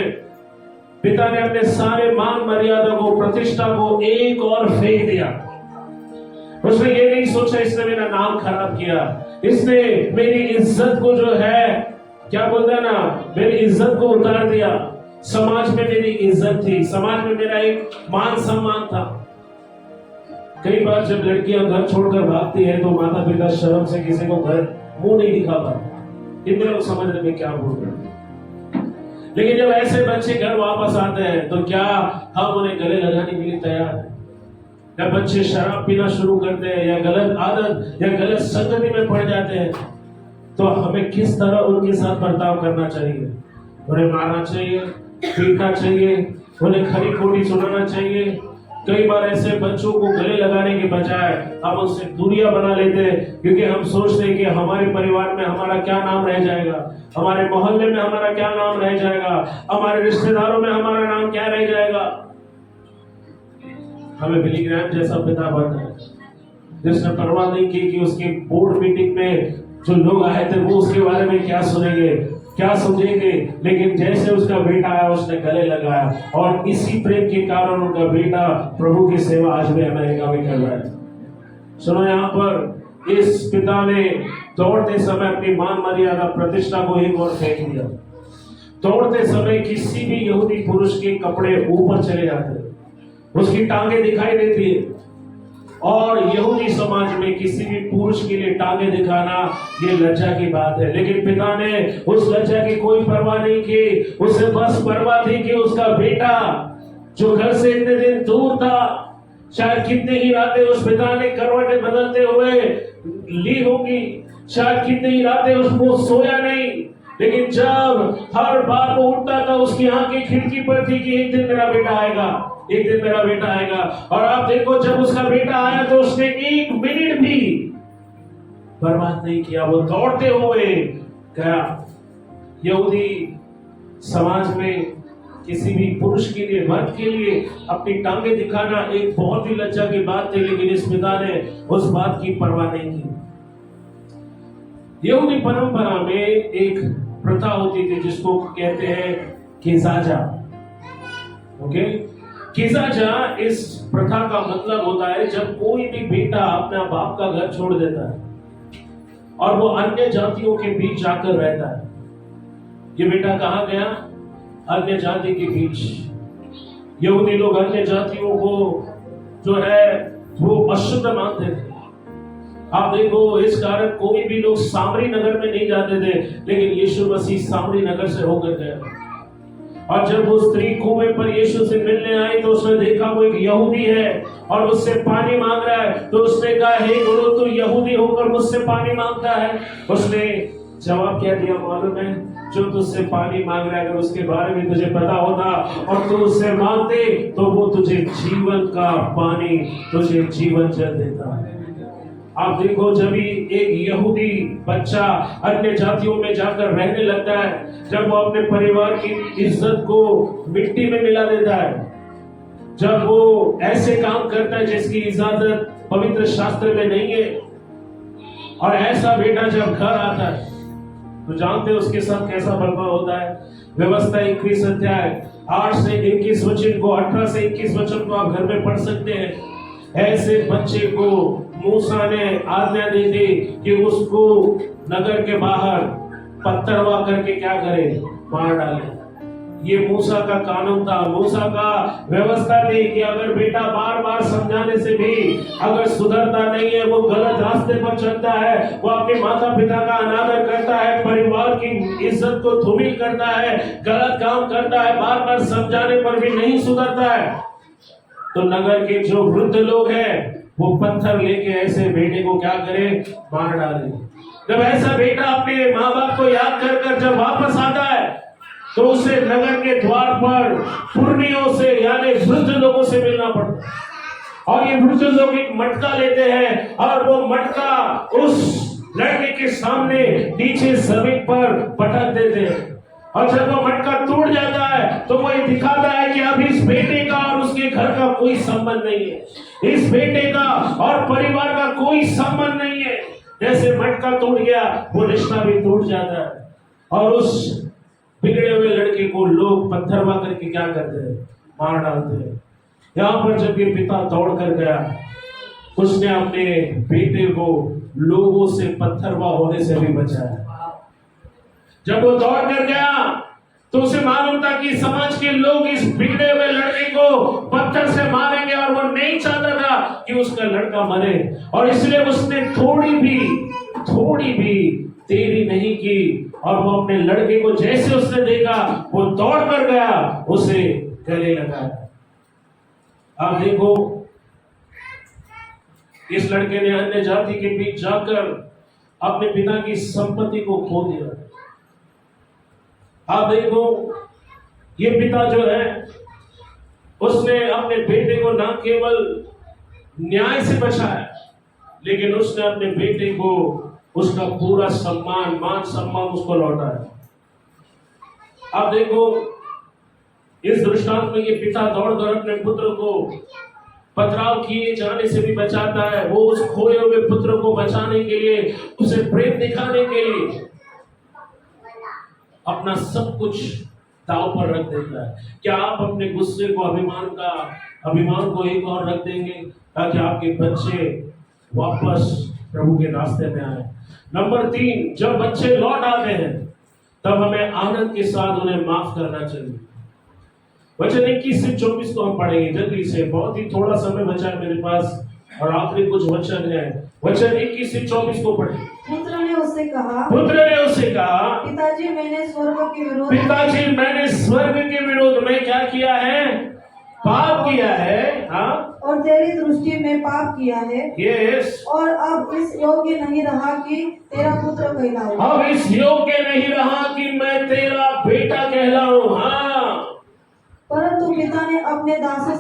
पिता ने अपने सारे मान मर्यादा को, प्रतिष्ठा को एक और फेंक दिया। उसने ये नहीं सोचा इसने मेरा नाम खराब किया, इसने मेरी इज्जत को जो है, क्या बोलते हैं ना, मेरी इज्जत को उतार दिया। समाज में मेरी इज्जत थी, समाज में मेरा एक मान सम्मान था। कई बार जब लड़कियां घर छोड़कर भागती है तो माता पिता शर्म से किसी को घर मुंह नहीं दिखा पाते। इतने लोग समझने में क्या बोल रहे हैं, लेकिन जब ऐसे बच्चे घर वापस आते हैं तो क्या हम उन्हें गले लगाने के लिए तैयार हैं? जब बच्चे शराब पीना शुरू करते हैं या गलत आदत या गलत संगति में पड़ जाते हैं तो हमें किस तरह उनके साथ बर्ताव करना चाहिए? उन्हें मारना चाहिए, पीटना चाहिए, उन्हें खरी खोटी सुनाना चाहिए। कई बार ऐसे बच्चों को गले लगाने के बजाय हम उनसे दूरियां बना लेते हैं, क्योंकि हम सोचते हैं कि हमारे परिवार में हमारा क्या नाम रह जाएगा, हमारे मोहल्ले में हमारा क्या नाम रह जाएगा, हमारे रिश्तेदारों में हमारा नाम क्या रह जाएगा। हमें बिली ग्रैहम जैसा पिता बनना है जिसने परवाह नहीं की कि उसकी बोर्ड मीटिंग में जो लोग आए थे वो उसके बारे में क्या सुनेंगे, क्या समझेंगे, लेकिन जैसे उसका बेटा आया उसने गले लगाया, और इसी प्रेम के कारण उनका बेटा प्रभु की सेवा आज भी अमेरिका में कर रहा है। सुनो, यहाँ पर इस पिता ने दौड़ते समय अपनी मान मर्यादा प्रतिष्ठा को एक और फेंक दिया। दौड़ते समय किसी भी यहूदी पुरुष के कपड़े ऊपर चले जाते, उसकी टांगे दिखाई देती है, और यहूदी समाज में किसी भी पुरुष के लिए टांगे दिखाना ये लज्जा की बात है। लेकिन पिता ने उस लज्जा की कोई परवाह नहीं की, उसे बस परवाह थी कि उसका बेटा जो घर से इतने दिन दूर था, शायद कितने ही रातें उस पिता ने करवटें बदलते हुए ली होगी, शायद कितनी ही रातें उसको सोया नहीं, लेकिन जब हर बार वो उठता था उसकी आंखें खिड़की पर थी कि एक दिन मेरा बेटा आएगा, एक दिन मेरा बेटा आएगा। और आप देखो, जब उसका बेटा आया तो उसने एक मिनट भी बर्बाद नहीं किया, वो दौड़ते हुए गया। यहूदी समाज में किसी भी पुरुष के लिए, मर्द के लिए अपनी टांगे दिखाना एक बहुत ही लज्जा की बात थी, लेकिन इस पिता ने उस बात की परवाह नहीं की। यहूदी परंपरा में एक प्रथा होती थी जिसको कहते हैं किजाजा। ओके, किजाजा इस प्रथा का मतलब होता है जब कोई भी बेटा अपना बाप का घर छोड़ देता है और वो अन्य जातियों के बीच जाकर रहता है। ये बेटा कहाँ गया? अन्य जाति के बीच। यहूदी लोग अन्य जातियों को जो है वो अशुद्ध मानते थे। आप देखो, इस कारण कोई भी लोग सामरी नगर में नहीं जाते थे, लेकिन यीशु मसीह सामरी नगर से होकर गया। और जब वो स्त्री कुएं पर यीशु से मिलने आई तो उसने देखा वो एक यहूदी है और उससे पानी मांग रहा है, तो उसने कहा, हे गुरु, तू यहूदी होकर मुझसे पानी मांगता है? उसने जवाब क्या दिया मालूम है? जो तुझसे पानी मांग रहा है, अगर उसके बारे में तुझे पता होता और तू उससे मांगते तो वो तुझे जीवन का पानी, तुझे जीवन जल देता है। आप देखो, जब भी एक यहूदी बच्चा अन्य जातियों में जाकर रहने लगता है, जब वो अपने परिवार की इज्जत को मिट्टी में मिला देता है, जब वो ऐसे काम करता है जिसकी इजाजत पवित्र शास्त्र में नहीं है, और ऐसा बेटा जब घर आता है तो जानते हैं उसके साथ कैसा बर्ताव होता है। व्यवस्था 21 अध्याय 8 से 21 वचन को, 18 से 21 वचन को आप घर में पढ़ सकते हैं। ऐसे बच्चे को मूसा ने आज्ञा दी थी कि उसको नगर के बाहर पत्थरवा करके क्या करे? मार डाले। ये मूसा का कानून था, मूसा का व्यवस्था थी कि अगर बेटा बार बार समझाने से भी अगर सुधरता नहीं है, वो गलत रास्ते पर चलता है, वो अपने माता पिता का अनादर करता है, परिवार की इज्जत को धूमिल करता है, गलत काम करता है, बार बार समझाने पर भी नहीं सुधरता है, तो नगर के जो वृद्ध लोग हैं वो पत्थर लेके ऐसे बेटे को क्या करे? मार डाले। जब ऐसा बेटा अपने माँ बाप को याद कर कर जब वापस आता है तो उसे नगर के द्वार पर पुर्नियों से यानी वृद्ध लोगों से मिलना पड़ता है। और ये वृद्ध लोग एक मटका लेते हैं और वो मटका उस लड़के के सामने नीचे जमीन पर पटक देते हैं। और जब वो मटका टूट जाता है तो वो ये दिखाता है कि अब इस बेटे का और उसके घर का कोई संबंध नहीं है, इस बेटे का और परिवार का कोई संबंध नहीं है। जैसे मटका टूट गया वो रिश्ता भी टूट जाता है। और उस बिगड़े हुए लड़के को लोग पत्थरवा करके क्या करते हैं, मार डालते हैं। यहाँ पर जब ये पिता दौड़ कर गया, उसने अपने बेटे को लोगों से पत्थरवा होने से भी बचाया। जब वो दौड़ कर गया तो उसे मालूम था कि समाज के लोग इस बिगड़े हुए लड़के को पत्थर से मारेंगे और वो नहीं चाहता था कि उसका लड़का मरे। और इसलिए उसने थोड़ी भी देरी नहीं की और वो अपने लड़के को जैसे उसने देखा वो दौड़ कर गया, उसे गले लगाया। अब देखो, इस लड़के ने अन्य जाति के बीच जाकर अपने पिता की संपत्ति को खो दिया। अब देखो, ये पिता जो है उसने अपने बेटे को न केवल न्याय से बचाया, लेकिन उसने अपने बेटे को उसका पूरा सम्मान, मान सम्मान उसको लौटाया। अब देखो, इस दृष्टांत में ये पिता दौड़कर अपने पुत्र को पथराव किए जाने से भी बचाता है। वो उस खोए हुए पुत्र को बचाने के लिए, उसे प्रेम दिखाने के लिए अपना सब कुछ दांव पर रख देता है। क्या आप अपने गुस्से को, अभिमान को एक और रख देंगे ताकि आपके बच्चे वापस प्रभु के रास्ते में आए? नंबर 3, जब बच्चे लौट आते हैं तब हमें आनंद के साथ उन्हें माफ करना चाहिए। वचन 21 से 24 को हम पढ़ेंगे जल्दी से, बहुत ही थोड़ा समय बचा है मेरे पास और आखिरी कुछ वचन है। वचन 21 से 24 को पढ़ें। पुत्र ने उससे कहा, पिताजी मैंने स्वर्ग के विरोध में क्या किया है? पाप किया है। हाँ, और तेरी दृष्टि में पाप किया है। यस। और अब इस योग्य नहीं रहा कि तेरा पुत्र कहलाऊं। अब इस योग्य नहीं रहा कि मैं तेरा बेटा कहलाऊं। हाँ, परंतु पिता ने अपने दासों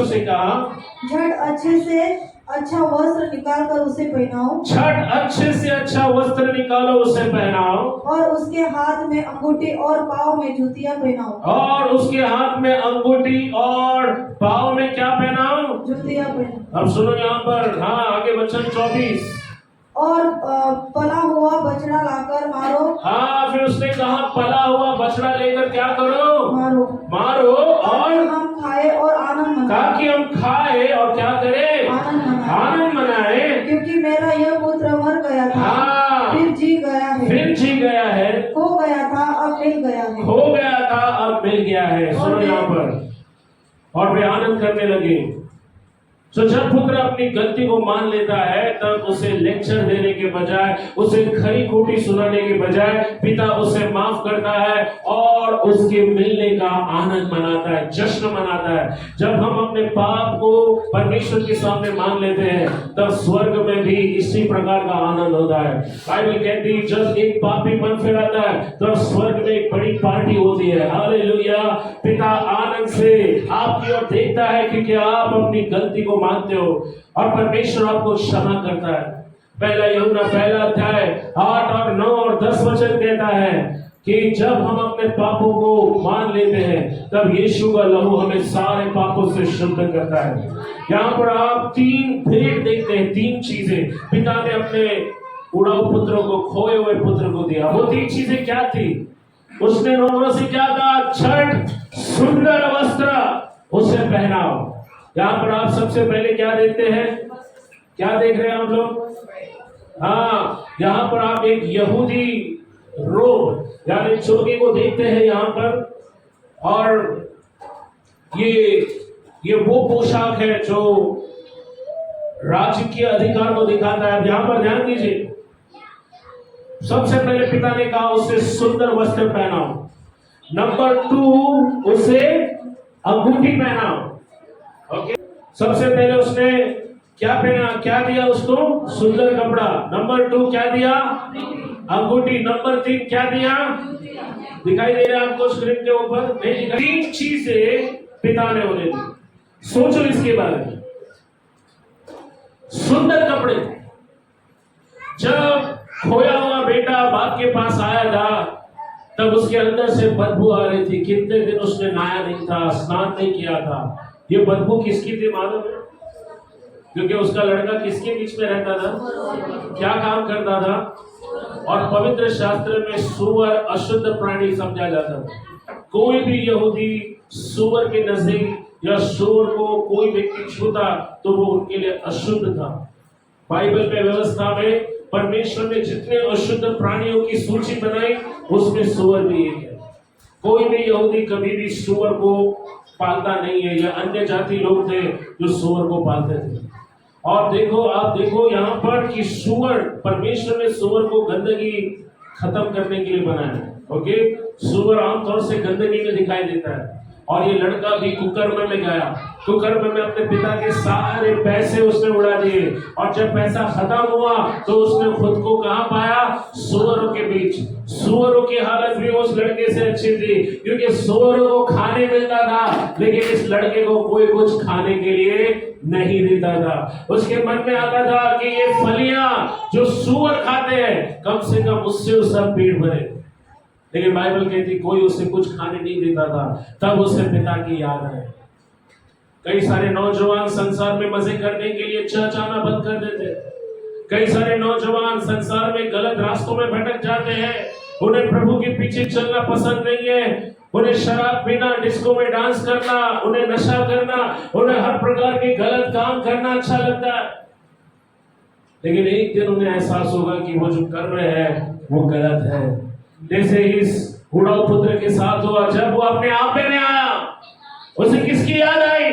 से कहा, झट अच्छे से अच्छा वस्त्र निकाल कर उसे पहनाओ। झट अच्छे से अच्छा वस्त्र निकालो, उसे पहनाओ। और उसके हाथ में अंगूठी और पाँव में जूतियां पहनाओ। और उसके हाथ में अंगूठी और पाँव में क्या पहनाओ? जूतियां पहनाओ। अब सुनो यहाँ पर, हाँ आगे वचन 24। और पला हुआ बछड़ा लाकर मारो। हाँ, फिर उसने कहा पला हुआ बछड़ा लेकर क्या करो? मारो और हम खाए और आनंद मनाए। ताकि हम खाए और क्या करें? आनंद मनाए। क्योंकि मेरा यह पुत्र मर गया था, हाँ, फिर जी गया है। खो गया था, अब मिल गया है। सुनो यहाँ पर, और वे आनंद करने लगे। तो जब पुत्र अपनी गलती को मान लेता है तब उसे लेक्चर देने के बजाय, उसे खरी खोटी सुनाने के बजाय पिता उसे माफ करता है और उसके मिलने का आनंद मनाता है, जश्न मनाता है। जब हम अपने पाप को परमेश्वर के सामने मान लेते हैं तब स्वर्ग में भी इसी प्रकार का आनंद होता है। बाइबल कहती है जब एक पापी मन फिराता है तब स्वर्ग में एक बड़ी पार्टी होती है। हालेलुया। पिता आनंद से आपकी ओर देखता है क्योंकि आप अपनी गलती को मानते हो और परमेश्वर आपको क्षमा करता है। पहला यूहन्ना पहला अध्याय 8 और 9 और 10 वचन कहता है कि जब हम अपने पापों को मान लेते हैं तब यीशु का लहू हमें सारे पापों से शुद्ध करता है। यहाँ पर आप 3 भेंट देखते हैं, 3 चीजें पिता ने अपने उड़ाऊ पुत्रों को, खोए हुए पुत्र को दिया। वो 3 चीजें क्या थी? उसने नौकरों से क्या कहा? छठ सुंदर वस्त्र उसे पहनाओ। यहाँ पर आप सबसे पहले क्या देखते हैं? क्या देख रहे हैं आप लोग? हाँ, यहाँ पर आप एक यहूदी रोब यानी चोगी को देखते हैं यहाँ पर। और ये वो पोशाक है जो राजकीय अधिकार को दिखाता है। अब यहाँ पर ध्यान दीजिए, सबसे पहले पिता ने कहा उसे सुंदर वस्त्र पहनाओ। नंबर 2, उसे अंगूठी पहनाओ। ओके, सबसे पहले उसने क्या पहना, क्या दिया उसको? सुंदर कपड़ा। नंबर 2 क्या दिया? अंगूठी। नंबर 3 क्या दिया? दिखाई दे रहा है आपको स्क्रीन के ऊपर? नहीं, 3 चीजें पिता ने उन्हें दी। सोचो इसके बारे में। सुंदर कपड़े। जब खोया हुआ बेटा बाप के पास आया था तब उसके अंदर से बदबू आ रही थी। कितने दिन उसने नहाया नहीं था, स्नान नहीं किया था। ये बदबू किसकी थी मालूम है? क्योंकि उसका लड़का किसके बीच में रहता था, क्या काम करता था? और पवित्र शास्त्र में सूअर अशुद्ध प्राणी समझा जाता था। कोई भी यहूदी सूअर के नजदीक या सूअर को कोई व्यक्ति छूता तो वो उनके लिए अशुद्ध था। बाइबल में व्यवस्था में परमेश्वर ने जितने अशुद्ध प्राणियों की सूची बनाई उसमें सूअर भी एक है। कोई भी यहूदी कभी भी सूअर को पालता नहीं है, या अन्य जाति लोग थे जो सूअर को पालते थे। और देखो, आप देखो यहाँ पर कि सूअर, परमेश्वर ने सूअर को गंदगी खत्म करने के लिए बनाया है। ओके, सूअर आमतौर से गंदगी में दिखाई देता है। और ये लड़का भी कुकर्म में गया, कुकर्म में अपने पिता के सारे पैसे उसने उड़ा दिए। और जब पैसा खत्म हुआ तो उसने खुद को कहां पाया? सूअरों के बीच। सूअरों की हालत भी उस लड़के से अच्छी थी, क्योंकि सूअरों को खाने मिलता था, लेकिन इस लड़के को कोई कुछ खाने के लिए नहीं देता था। उसके मन में आता था कि ये फलियां जो सूअर खाते हैं कम से कम उससे उसका पेट भरे। लेकिन बाइबल कहती कोई उसे कुछ खाने नहीं देता था। तब उसे पिता की याद है। कई सारे नौजवान संसार में मजे करने के लिए चर्च आना बंद कर देते। कई सारे नौजवान संसार में गलत रास्तों में भटक जाते हैं। उन्हें प्रभु के पीछे चलना पसंद नहीं है। उन्हें शराब पीना, डिस्को में डांस करना, उन्हें नशा करना, उन्हें हर प्रकार के गलत काम करना अच्छा लगता है। लेकिन एक दिन उन्हें एहसास होगा कि वो जो कर रहे हैं वो गलत है। जैसे इस उड़ाऊ पुत्र के साथ हुआ। जब वो अपने आपे में आया उसे किसकी याद आई?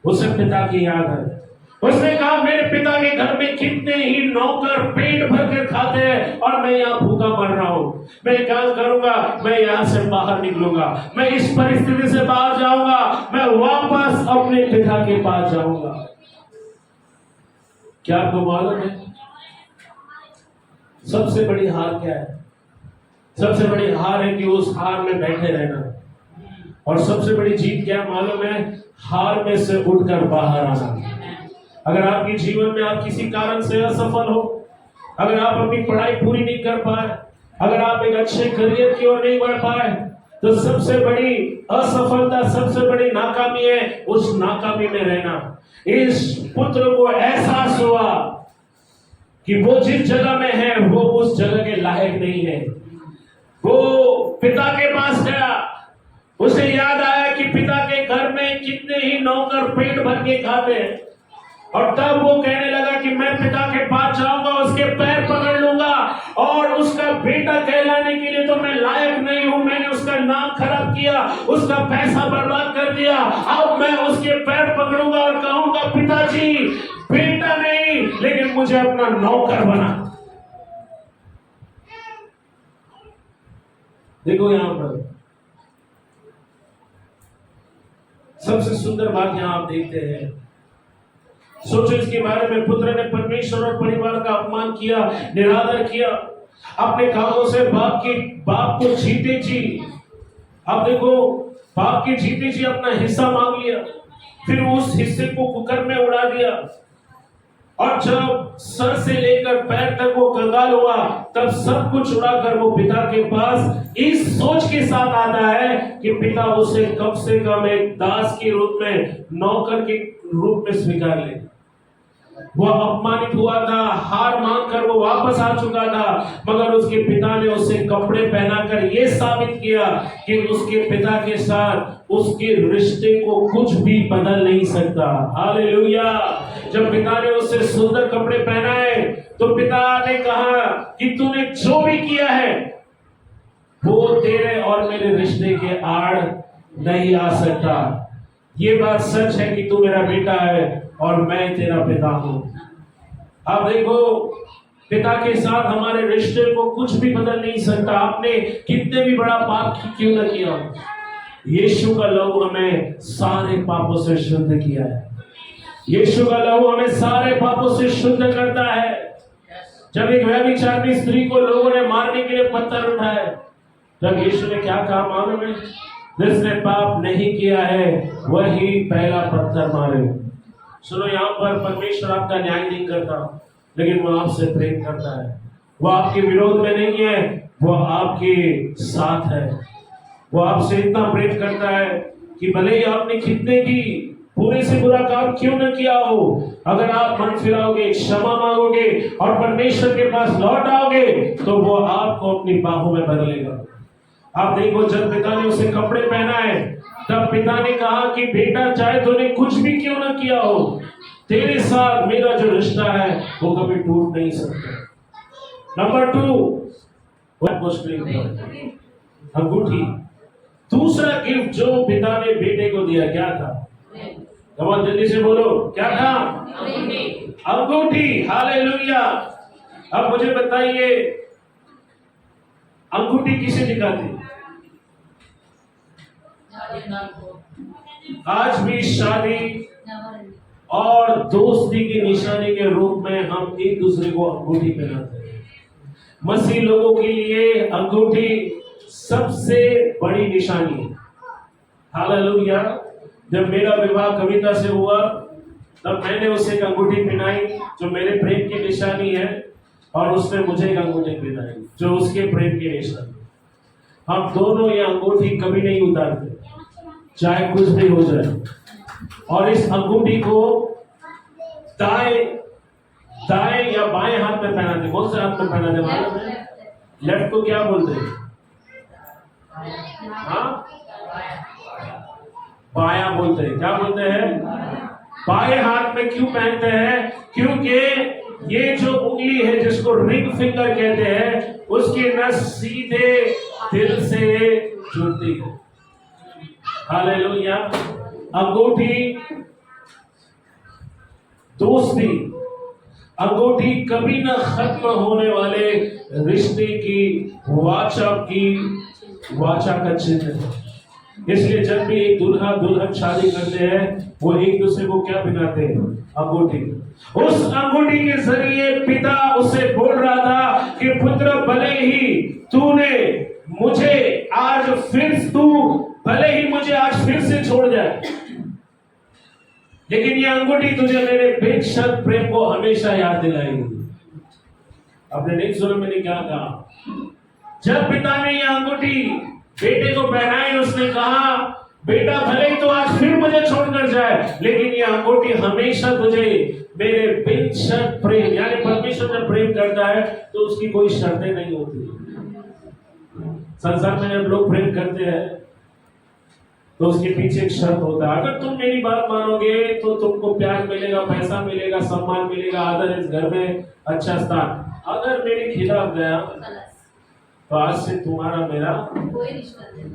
उसे पिता की याद आई। उसने कहा मेरे पिता के घर में कितने ही नौकर पेट भर कर खाते हैं और मैं यहाँ भूखा मर रहा हूं। मैं क्या करूंगा? मैं यहाँ से बाहर निकलूंगा, मैं इस परिस्थिति से बाहर जाऊंगा, मैं वापस अपने पिता के पास जाऊंगा। क्या आपको मालूम है सबसे बड़ी हार क्या है? सबसे बड़ी हार है कि उस हार में बैठे रहना। और सबसे बड़ी जीत क्या मालूम है? हार में से उठकर बाहर आना। अगर आपके जीवन में आप किसी कारण से असफल हो, अगर आप अपनी पढ़ाई पूरी नहीं कर पाए, अगर आप एक अच्छे करियर की ओर नहीं बढ़ पाए, तो सबसे बड़ी असफलता, सबसे बड़ी नाकामी है उस नाकामी में रहना। इस पुत्र को एहसास हुआ कि वो जिस जगह में है वो उस जगह के लायक नहीं है। वो पिता के पास गया, उसे याद आया कि पिता के घर में कितने ही नौकर पेट भर के खाते हैं। और तब वो कहने लगा कि मैं पिता के पास जाऊंगा, उसके पैर पकड़ लूंगा और उसका बेटा कहलाने के लिए तो मैं लायक नहीं हूं। मैंने उसका नाम खराब किया, उसका पैसा बर्बाद कर दिया। अब मैं उसके पैर पकड़ूंगा और कहूंगा पिताजी, बेटा नहीं लेकिन मुझे अपना नौकर बना। देखो यहां पर सबसे सुंदर बात यहां आप देखते हैं। सोचो इसके बारे में। पुत्र ने परमेश्वर और परिवार का अपमान किया, निरादर किया, अपने कामों से बाप को जीते जी। अब देखो, बाप के जीते जी अपना हिस्सा मांग लिया, फिर उस हिस्से को कुकर में उड़ा दिया। और जब सर से लेकर पैर तक वो कंगाल हुआ, तब सब कुछ उड़ाकर वो पिता के पास इस सोच के साथ आता है कि पिता उसे कम से कम एक दास के रूप में, नौकर के रूप में स्वीकार ले। वो अपमानित हुआ था, हार मांगकर वो वापस आ चुका था, मगर उसके पिता ने उसे कपड़े पहनाकर ये साबित किया कि उसके पिता के साथ उसके रिश्ते को कुछ भी बदल नहीं सकता। हालेलुया। जब पिता ने उसे सुंदर कपड़े पहनाए तो पिता ने कहा कि तूने जो भी किया है वो तेरे और मेरे रिश्ते के आड़ नहीं आ सकता। ये बात सच है कि तू मेरा बेटा है और मैं तेरा पिता हूं। अब देखो, पिता के साथ हमारे रिश्ते को कुछ भी बदल नहीं सकता। आपने कितने भी बड़ा पाप क्यों न किया, यीशु का लहू हमें सारे पापों से शुद्ध किया है। यीशु का लहू हमें सारे पापों से शुद्ध करता है। जब एक व्यभिचारिणी स्त्री को लोगों ने मारने के लिए पत्थर उठाए, तब यीशु ने क्या कहा मालूम है? जिसने पाप नहीं किया है वही पहला पत्थर मारे। सुनो, यहाँ पर परमेश्वर आपका न्याय नहीं करता, लेकिन वो आपसे प्रेम करता है। वो आपके विरोध में नहीं है, वो आपके साथ है। वो आपसे इतना प्रेम करता है कि भले ही आपने कितने भी बुरे से बुरा काम क्यों न किया हो, अगर आप मन फिराओगे, क्षमा मांगोगे और परमेश्वर के पास लौट आओगे, तो वो आपको अपनी बाहों में भर लेगा। आप देखो, जब पिता ने उसे कपड़े पहनाए, तब पिता ने कहा कि बेटा, चाहे तूने कुछ भी क्यों न किया हो, तेरे साथ मेरा जो रिश्ता है वो कभी टूट नहीं सकता। नंबर 2, अंगूठी। दूसरा गिफ्ट जो पिता ने बेटे को दिया क्या था? कमाल, जल्दी से बोलो, क्या था? अंगूठी। हालेलुया। अब मुझे बताइए, अंगूठी किसे दिखाती? आज भी शादी और दोस्ती की निशानी के रूप में हम एक दूसरे को अंगूठी पहनाते हैं। मसीह लोगों के लिए अंगूठी सबसे बड़ी निशानी है। हालेलुया। जब मेरा विवाह कविता से हुआ, तब मैंने उसे एक अंगूठी पहनाई जो मेरे प्रेम की निशानी है, और उसने मुझे एक अंगूठी पहनाई जो उसके प्रेम की निशानी। हम दोनों ये अंगूठी कभी नहीं उतारते, चाहे कुछ भी हो जाए। और इस अंगूठी को दाएं या बाएं हाथ में पहनाते। कौन से हाथ में पहनाते मालूम है? लेफ्ट को क्या बोलते हैं? हाँ, बाया बोलते हैं। क्या बोलते हैं? बाएं हाथ में क्यों पहनते हैं? क्योंकि ये जो उंगली है, जिसको रिंग फिंगर कहते हैं, उसकी नस सीधे दिल से जुड़ती है। हालेलुया। अंगूठी दोस्ती, अंगूठी कभी न खत्म होने वाले रिश्ते की वाचा का चिन्ह है। इसलिए जब भी एक दूल्हा दुल्हन शादी करते हैं, वो एक दूसरे को क्या पहनाते हैं? अंगूठी। उस अंगूठी के जरिए पिता उसे बोल रहा था कि पुत्र, भले ही मुझे आज फिर से छोड़ जाए, लेकिन ये अंगूठी तुझे मेरे बेशर्त प्रेम को हमेशा याद दिलाएगी। आपने नहीं सुना मैंने क्या कहा? जब पिता ने ये अंगूठी बेटे को पहनाई, उसने कहा, बेटा, भले ही तो आज फिर मुझे छोड़कर जाए, लेकिन ये अंगूठी हमेशा तुझे मेरे बिन शर्त प्रेम, यानी परमेश्वर जब प्रेम करता है तो उसकी कोई शर्तें नहीं होती। संसार में जब लोग प्रेम करते हैं तो उसके पीछे एक शर्त होता है। अगर तुम मेरी बात मानोगे तो तुमको प्यार मिलेगा, पैसा मिलेगा, सम्मान मिलेगा, आदर, इस घर में अच्छा स्थान। अगर मेरे खिलाफ गया तो आज से तुम्हारा मेरा कोई रिश्ता नहीं।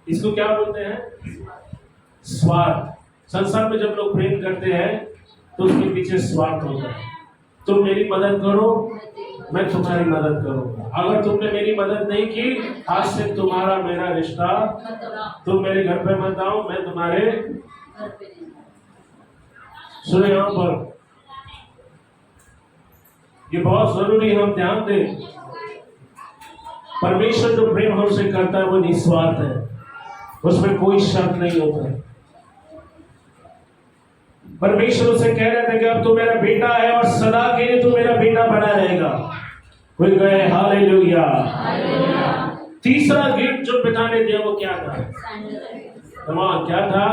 इसको क्या बोलते हैं? स्वार्थ। संसार में जब लोग प्रेम करते हैं तो उसके पीछे स्वार्थ होता है। तुम मेरी मदद करो, मैं तुम्हारी मदद करूंगा। अगर तुमने मेरी मदद नहीं की, आज से तुम्हारा मेरा रिश्ता, तुम मेरे घर पे मत आओ, मैं तुम्हारे घर पे नहीं। सुनो, यहाँ पर ये बहुत जरूरी हम ध्यान दें। परमेश्वर जो प्रेम हमसे करता है वो निस्वार्थ है, उसमें कोई शर्त नहीं होता है। परमेश्वर उसे कह रहे थे कि अब तो मेरा बेटा है और सदा के लिए तो मेरा बेटा बना रहेगा। कोई गए हालेलुया। तीसरा गिफ्ट जो पिता ने दिया वो क्या था? तमाम क्या था?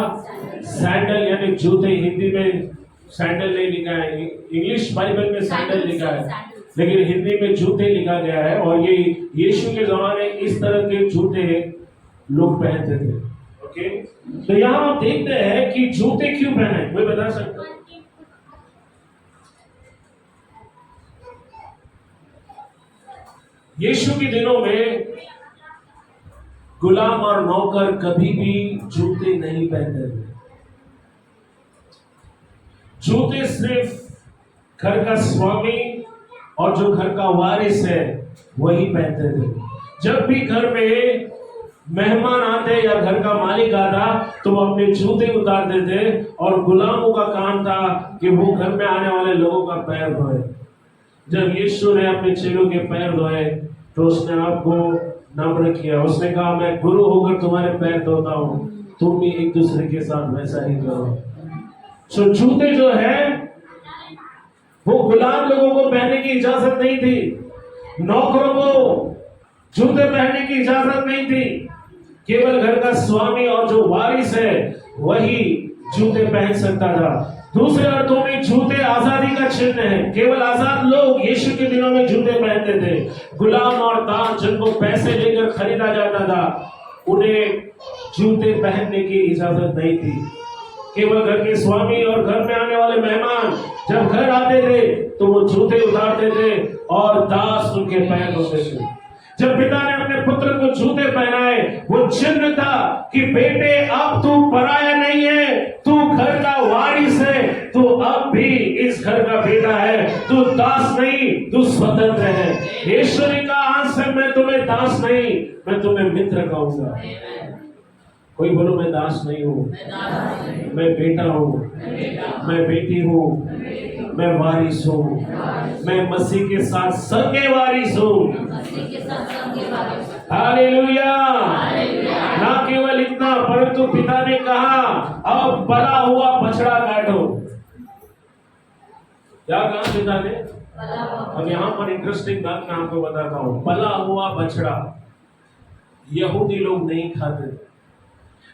सैंडल, यानी जूते। हिंदी में सैंडल नहीं लिखा है, इंग्लिश बाइबल में सैंडल लिखा है, लेकिन हिंदी में जूते लिखा गया है। और ये यीशु के जमाने इस तरह के जूते लोग पहनते थे। ओके, तो यहां हम देखते हैं कि जूते क्यों पहने, कोई बता सकता है? यीशु के दिनों में गुलाम और नौकर कभी भी जूते नहीं पहनते थे। जूते सिर्फ घर का स्वामी और जो घर का वारिस है वही पहनते थे। जब भी घर में मेहमान आते या घर का मालिक आता तो वो अपने जूते उतार देते, और गुलामों का काम था कि वो घर में आने वाले लोगों का पैर धोए। जब यीशु ने अपने चेलों के पैर धोए तो उसने आपको नम्र किया। उसने कहा, मैं गुरु होकर तुम्हारे पैर धोता हूं, तुम भी एक दूसरे के साथ वैसा ही करो। तो जूते जो है वो गुलाम लोगों को पहनने की इजाजत नहीं थी, नौकरों को जूते पहनने की इजाजत नहीं थी। केवल घर का स्वामी और जो वारिस है वही जूते पहन सकता था। दूसरे अर्थों में जूते आजादी का चिन्ह है। केवल आजाद लोग यीशु के दिनों में जूते पहनते थे। गुलाम और दास जिनको पैसे लेकर खरीदा जाता था, उन्हें जूते पहनने की इजाजत नहीं थी। केवल घर के स्वामी और घर में आने वाले मेहमान जब घर आते थे तो वो जूते उतारते थे और दास उनके पैर धोते थे। जब पिता ने अपने पुत्र को जूते पहनाए, वो चिन्ह था कि बेटे अब तू पराया नहीं है, तू घर का वारिस है, तू अब भी इस घर का बेटा है, तू दास नहीं, तू स्वतंत्र है। यीशु ने कहा, आज से मैं तुम्हें दास नहीं, मैं तुम्हें मित्र कहूंगा। कोई बोलो, मैं दास नहीं हूँ, मैं बेटा हूँ, मैं बेटी हूँ, मैं वारिस हूँ, मैं मसीह के साथ संगे वारिस हूँ। हालेलुया। ना केवल इतना, परंतु पिता ने कहा, अब पला हुआ बछड़ा काटो। क्या कहा पिता ने? अब यहाँ पर इंटरेस्टिंग बात मैं आपको बताता हूँ। पला हुआ बछड़ा यहूदी लोग नहीं खाते थे,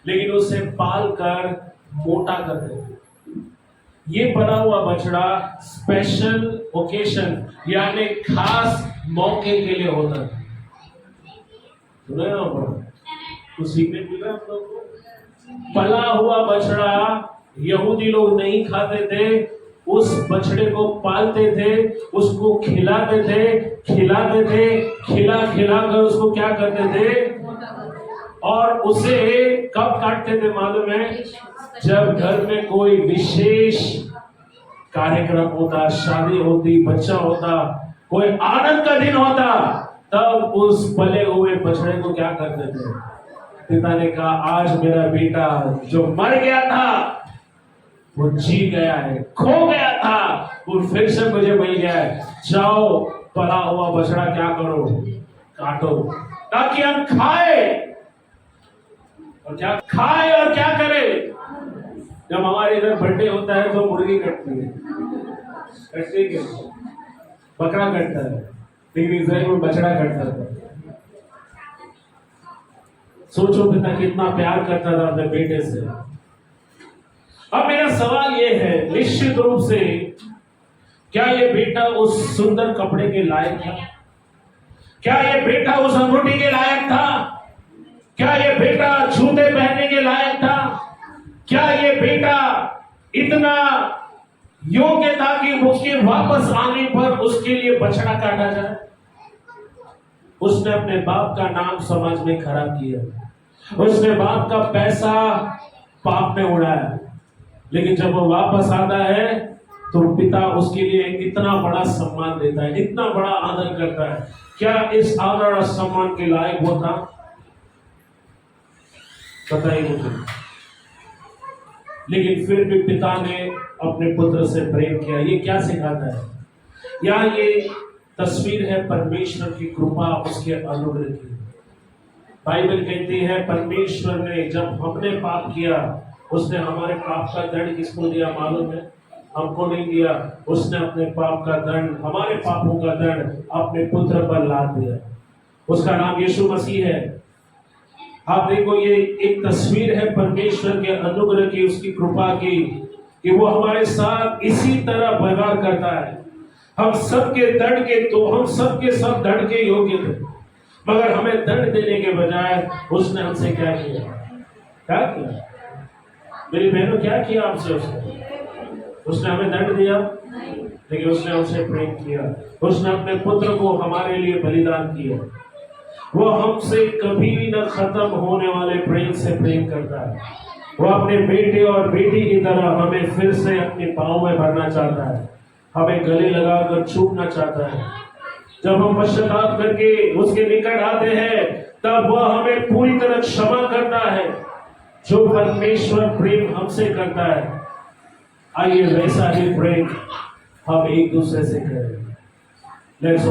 लेकिन उसे पाल कर मोटा करते थे। ये पला हुआ बछड़ा स्पेशल ओकेशन यानी खास मौके के लिए होता था। सुना ना, कुछ सीखने मिल रहा है हम लोग को। पला हुआ बछड़ा यहूदी लोग नहीं खाते थे, उस बछड़े को पालते थे, उसको खिलाते थे, खिला कर उसको क्या करते थे, और उसे कब काटते थे मालूम है? जब घर में कोई विशेष कार्यक्रम होता, शादी होती, बच्चा होता, कोई आनंद का दिन होता, तब उस पले हुए बछड़े को क्या करते थे? पिता ने कहा, आज मेरा बेटा जो मर गया था वो जी गया है, खो गया था, वो फिर से मुझे मिल गया है। जाओ पला हुआ बछड़ा क्या करो, काटो, ताकि हम खाए। और क्या करे? जब हमारे इधर बर्थडे होता है तो मुर्गी कटती है, बकरा कटता है, लेकिन इजराइल में बछड़ा कटता था। सोचो पिता कितना प्यार करता था अपने बेटे से। अब मेरा सवाल ये है, निश्चित रूप से क्या ये बेटा उस सुंदर कपड़े के लायक था? क्या ये बेटा उस अंगूठी के लायक था? क्या ये बेटा जूते पहनने के लायक था? क्या ये बेटा इतना योग्य था कि उसके वापस आने पर उसके लिए बछड़ा काटा जाए? उसने अपने बाप का नाम समाज में खराब किया, उसने बाप का पैसा पाप में उड़ाया, लेकिन जब वो वापस आता है तो पिता उसके लिए इतना बड़ा सम्मान देता है, इतना बड़ा आदर करता है। क्या इस आदर और सम्मान के लायक वो था? बताइए मुझे। लेकिन फिर भी पिता ने अपने पुत्र से प्रेम किया। ये क्या सिखाता है? या ये तस्वीर है परमेश्वर की कृपा, उसके अनुग्रह की। बाइबल कहती है परमेश्वर ने जब हमने पाप किया, उसने हमारे पाप का दंड किसको दिया मालूम है? हमको नहीं दिया। उसने अपने पाप का दंड, हमारे पापों का दंड अपने पुत्र पर लाद दिया। उसका नाम यीशु मसीह है। आप देखो, ये एक तस्वीर है परमेश्वर के अनुग्रह की, उसकी कृपा की, कि वो हमारे साथ इसी तरह व्यवहार करता है। हम सबके दंड के, तो हम सबके सब दंड के योग्य थे, मगर हमें दंड देने के बजाय उसने हमसे क्या किया? क्या किया मेरी बहनों? क्या किया आपसे? उसने हमें दंड दिया, लेकिन उसने हमसे प्रेम किया। उसने अपने पुत्र को हमारे लिए बलिदान किया। वो हमसे कभी न खत्म होने वाले प्रेम से प्रेम करता है। वो अपने बेटे और बेटी की तरह हमें फिर से अपने पाँव में भरना चाहता है, हमें गले लगाकर छूटना चाहता है। जब हम पश्चाताप करके उसके निकट आते हैं तब वह हमें पूरी तरह क्षमा करता है, जो परमेश्वर प्रेम हमसे करता है। आइए वैसा ही प्रेम हम एक दूसरे से करें। Let's all